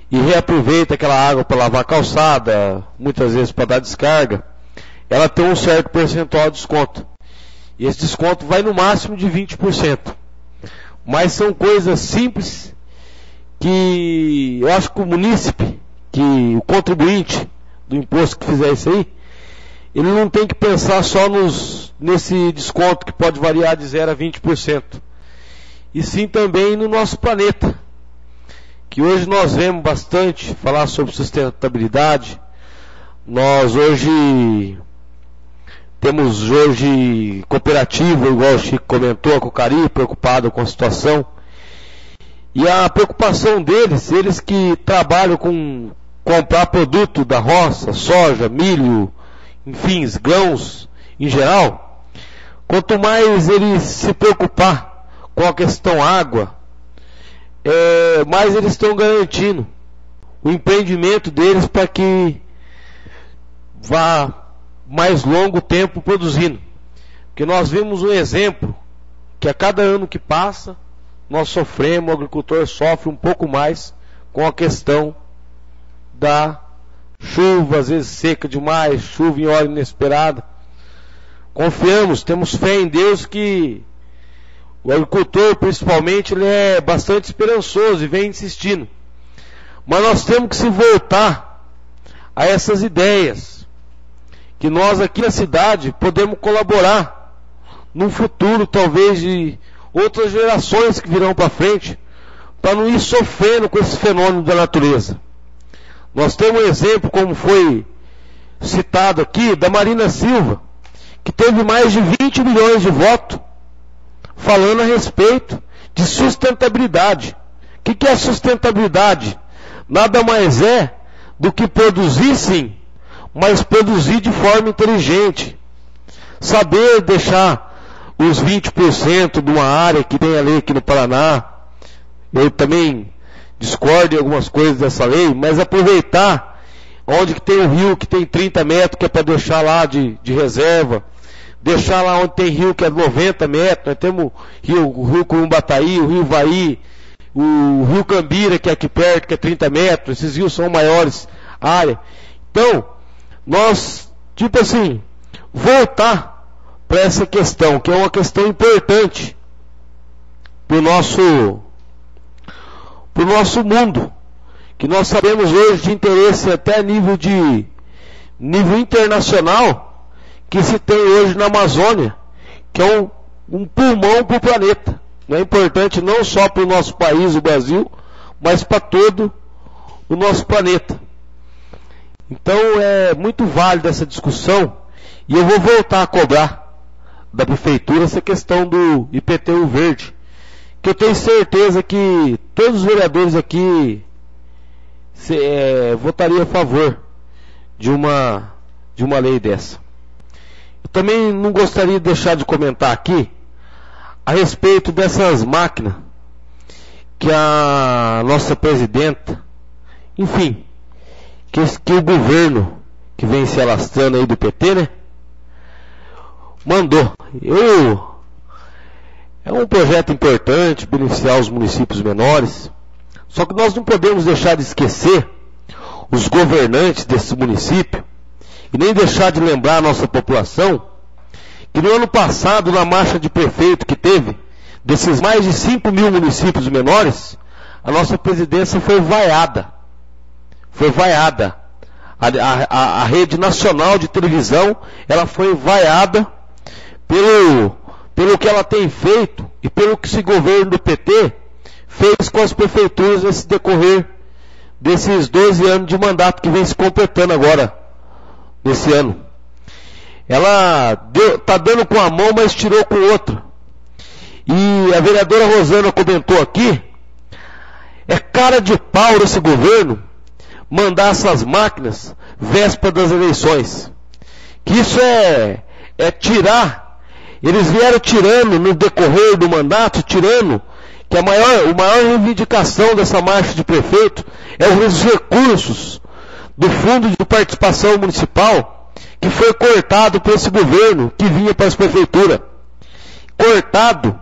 e reaproveita aquela água para lavar a calçada, muitas vezes para dar descarga, ela tem um certo percentual de desconto. E esse desconto vai no máximo de 20%. Mas são coisas simples que eu acho que o munícipe, que o contribuinte do imposto que fizer isso aí, ele não tem que pensar só nesse desconto que pode variar de 0 a 20%. E sim também no nosso planeta, que hoje nós vemos bastante falar sobre sustentabilidade. Nós hoje temos cooperativa, igual o Chico comentou, a Cocari, preocupado com a situação. E a preocupação deles, eles que trabalham com comprar produto da roça, soja, milho, enfim, grãos em geral, quanto mais eles se preocupar com a questão água, mais eles estão garantindo o empreendimento deles para que vá mais longo tempo produzindo. Porque nós vimos um exemplo, que a cada ano que passa, nós sofremos, o agricultor sofre um pouco mais com a questão da chuva, às vezes seca demais, chuva em hora inesperada. Confiamos, temos fé em Deus que o agricultor, principalmente, ele é bastante esperançoso e vem insistindo. Mas nós temos que se voltar a essas ideias, que nós aqui na cidade podemos colaborar num futuro, talvez, de outras gerações que virão para frente, para não ir sofrendo com esse fenômeno da natureza. Nós temos um exemplo, como foi citado aqui, da Marina Silva, que teve mais de 20 milhões de votos, falando a respeito de sustentabilidade. O que é sustentabilidade? Nada mais é do que produzir sim, mas produzir de forma inteligente. Saber deixar os 20% de uma área que tem a lei aqui no Paraná. Eu também discordo em algumas coisas dessa lei, mas aproveitar onde que tem um rio que tem 30 metros, que é para deixar lá de reserva, deixar lá onde tem rio que é 90 metros, nós temos o rio Curumbataí, o rio Vaí, o rio Cambira, que é aqui perto, que é 30 metros, esses rios são maiores área. Então, nós, tipo assim, voltar para essa questão, que é uma questão importante para o nosso mundo, que nós sabemos hoje de interesse até nível internacional, que se tem hoje na Amazônia, que é um pulmão para o planeta. É importante não só para o nosso país, o Brasil, mas para todo o nosso planeta. Então é muito válida essa discussão, e eu vou voltar a cobrar da Prefeitura essa questão do IPTU verde, que eu tenho certeza que todos os vereadores aqui votariam a favor de uma lei dessa. Eu também não gostaria de deixar de comentar aqui a respeito dessas máquinas que a nossa presidenta, enfim, que o governo que vem se alastrando aí do PT, né, mandou. É um projeto importante, beneficiar os municípios menores, só que nós não podemos deixar de esquecer os governantes desse município, e nem deixar de lembrar a nossa população, que no ano passado, na marcha de prefeito que teve, desses mais de 5 mil municípios menores, a nossa presidência foi vaiada. Foi vaiada. A rede nacional de televisão, ela foi vaiada pelo que ela tem feito e pelo que esse governo do PT fez com as prefeituras nesse decorrer desses 12 anos de mandato que vem se completando agora, nesse ano. Ela está dando com a mão, mas tirou com outra. E a vereadora Rosana comentou aqui, é cara de pau desse governo mandar essas máquinas véspera das eleições. Que isso é tirar. Eles vieram tirando no decorrer do mandato, tirando que a maior reivindicação dessa marcha de prefeito é os recursos do Fundo de Participação Municipal, que foi cortado por esse governo que vinha para as prefeituras. Cortado.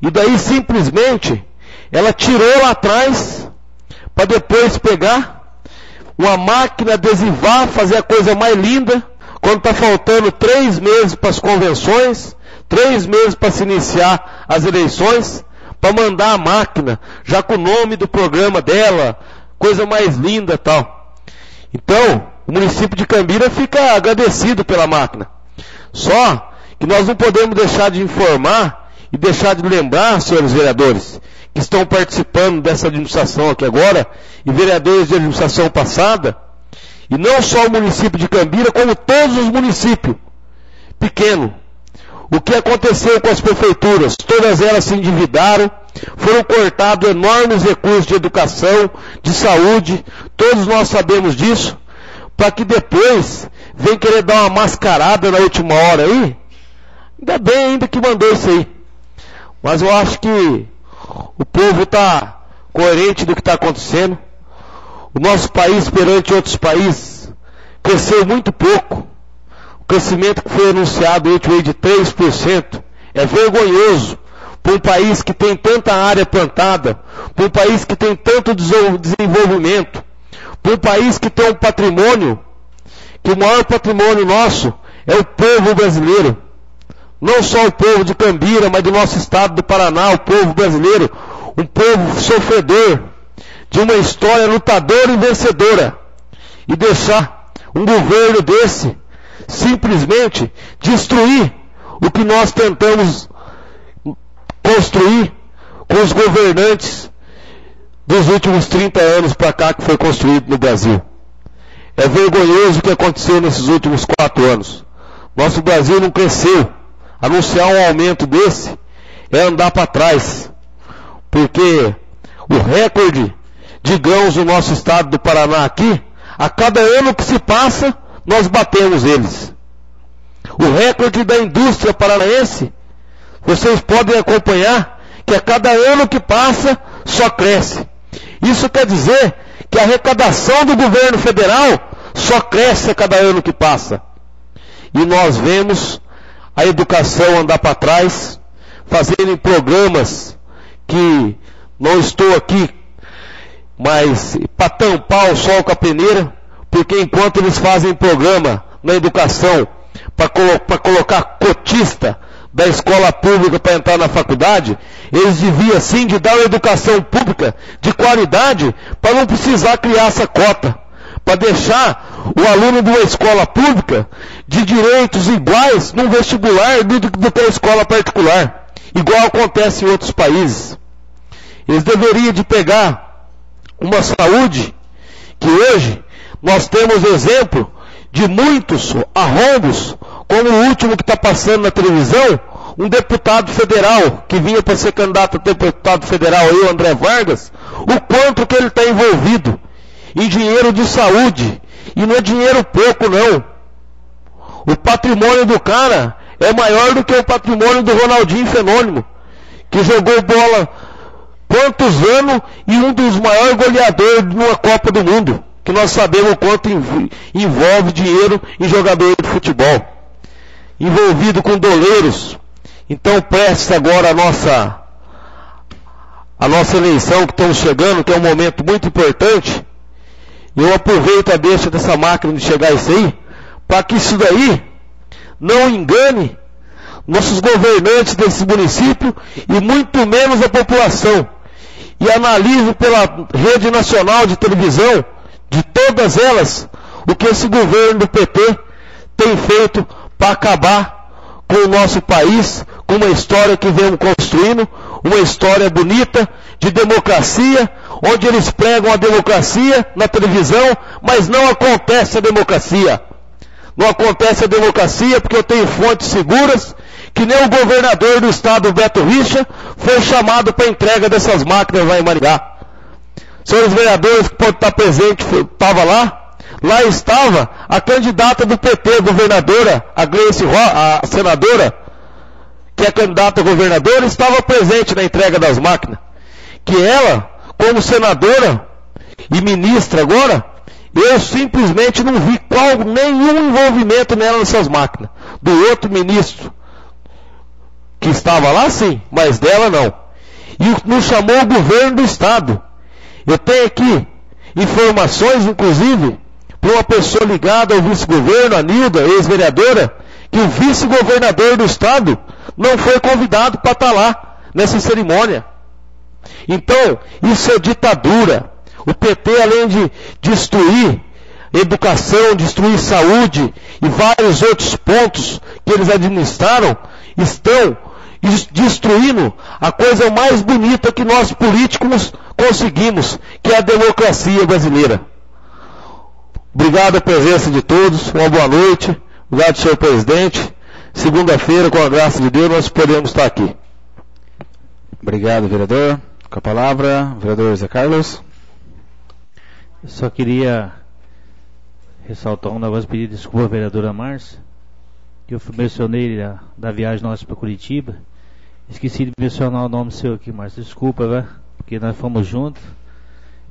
E daí simplesmente ela tirou lá atrás para depois pegar uma máquina, adesivar, fazer a coisa mais linda, quando está faltando 3 meses para as convenções, 3 meses para se iniciar as eleições, para mandar a máquina, já com o nome do programa dela, coisa mais linda e tal. Então, o município de Cambira fica agradecido pela máquina. Só que nós não podemos deixar de informar e deixar de lembrar, senhores vereadores, que estão participando dessa administração aqui agora, e vereadores de administração passada, e não só o município de Cambira, como todos os municípios pequenos. O que aconteceu com as prefeituras? Todas elas se endividaram, foram cortados enormes recursos de educação, de saúde, todos nós sabemos disso, para que depois vem querer dar uma mascarada na última hora aí. Ainda bem ainda que mandou isso aí. Mas eu acho que o povo está coerente do que está acontecendo. O nosso país perante outros países cresceu muito pouco. O crescimento que foi anunciado último aí de 3% é vergonhoso para um país que tem tanta área plantada, para um país que tem tanto desenvolvimento, para um país que tem um patrimônio, que o maior patrimônio nosso é o povo brasileiro. Não só o povo de Cambira, mas do nosso estado do Paraná, o povo brasileiro, um povo sofredor, de uma história lutadora e vencedora. E deixar um governo desse simplesmente destruir o que nós tentamos construir com os governantes dos últimos 30 anos para cá que foi construído no Brasil. É vergonhoso o que aconteceu nesses últimos 4 anos. Nosso Brasil não cresceu. Anunciar um aumento desse é andar para trás, porque o recorde de grãos no nosso estado do Paraná aqui, a cada ano que se passa, nós batemos eles. O recorde da indústria paranaense, Vocês podem acompanhar que a cada ano que passa, só cresce. Isso quer dizer que a arrecadação do governo federal só cresce a cada ano que passa. E nós vemos a educação andar para trás, fazendo programas que não estou aqui, mas para tampar o sol com a peneira, porque enquanto eles fazem programa na educação para colocar cotista da escola pública para entrar na faculdade, eles deviam sim de dar uma educação pública de qualidade para não precisar criar essa cota, para deixar o aluno de uma escola pública de direitos iguais num vestibular do que a escola particular, igual acontece em outros países. Eles deveriam de pegar uma saúde que hoje nós temos exemplo de muitos arrombos, como o último que está passando na televisão, um deputado federal que vinha para ser candidato a deputado federal, o André Vargas, o quanto que ele está envolvido em dinheiro de saúde, e não é dinheiro pouco não. O patrimônio do cara é maior do que o patrimônio do Ronaldinho Fenômeno, que jogou bola quantos anos e um dos maiores goleadores numa Copa do Mundo, que nós sabemos o quanto envolve dinheiro em jogador de futebol, envolvido com doleiros. Então presta agora a nossa eleição que estamos chegando, que é um momento muito importante. Eu aproveito a deixa dessa máquina de chegar isso aí, para que isso daí não engane nossos governantes desse município e muito menos a população. E analise pela rede nacional de televisão, de todas elas, o que esse governo do PT tem feito para acabar com o nosso país, com uma história que vemos construindo, uma história bonita de democracia, onde eles pregam a democracia na televisão, mas não acontece a democracia. Não acontece a democracia porque eu tenho fontes seguras que nem o governador do estado, Beto Richa, foi chamado para a entrega dessas máquinas lá em Maringá. Senhores vereadores que podem estar presentes, estava lá. Lá estava a candidata do PT, governadora, a Gleice, a senadora, que é candidata a governadora, estava presente na entrega das máquinas. Que ela, como senadora e ministra agora, eu simplesmente não vi nenhum envolvimento nela nessas máquinas. Do outro ministro, que estava lá sim, mas dela não. E nos chamou o governo do estado. Eu tenho aqui informações, inclusive, para uma pessoa ligada ao vice-governo, a Nilda, ex-vereadora, que o vice-governador do estado não foi convidado para estar lá nessa cerimônia. Então, isso é ditadura. O PT, além de destruir educação, destruir saúde e vários outros pontos que eles administraram, estão destruindo a coisa mais bonita que nós políticos conseguimos, que é a democracia brasileira. Obrigado a presença de todos, uma boa noite, obrigado, senhor presidente. Segunda-feira, com a graça de Deus, nós podemos estar aqui. Obrigado, vereador. Com a palavra, vereador Zé Carlos. Eu só queria ressaltar um negócio, pedir desculpa à vereadora Márcia, que eu mencionei da viagem nossa para Curitiba. Esqueci de mencionar o nome seu aqui, Márcia. Desculpa, velho, porque nós fomos juntos.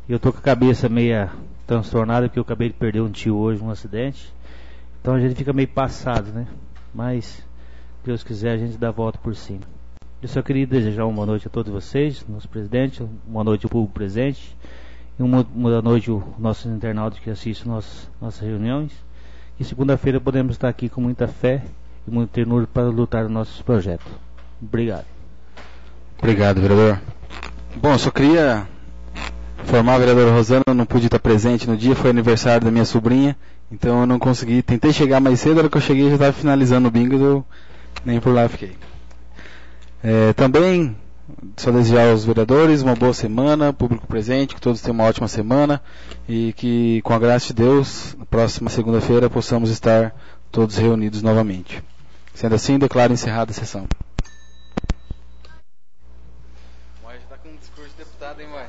E eu tô com a cabeça meio transtornada, porque eu acabei de perder um tio hoje num acidente. Então a gente fica meio passado, né? Mas, se Deus quiser, a gente dá a volta por cima. Eu só queria desejar uma boa noite a todos vocês, nosso presidente, uma noite ao público presente, e uma boa noite aos nossos internautas que assistem nossas reuniões. E segunda-feira podemos estar aqui com muita fé e muito ternura para lutar nos nossos projetos. Obrigado. Obrigado, vereador. Bom, eu só queria informar a vereadora Rosana, eu não pude estar presente no dia, foi aniversário da minha sobrinha, então eu não consegui, tentei chegar mais cedo, na hora que eu cheguei já estava finalizando o bingo, nem por lá fiquei. Também, só desejar aos vereadores uma boa semana, público presente, que todos tenham uma ótima semana e que, com a graça de Deus, na próxima segunda-feira possamos estar todos reunidos novamente. Sendo assim, declaro encerrada a sessão. Mas já está com um discurso de deputado, hein, mãe?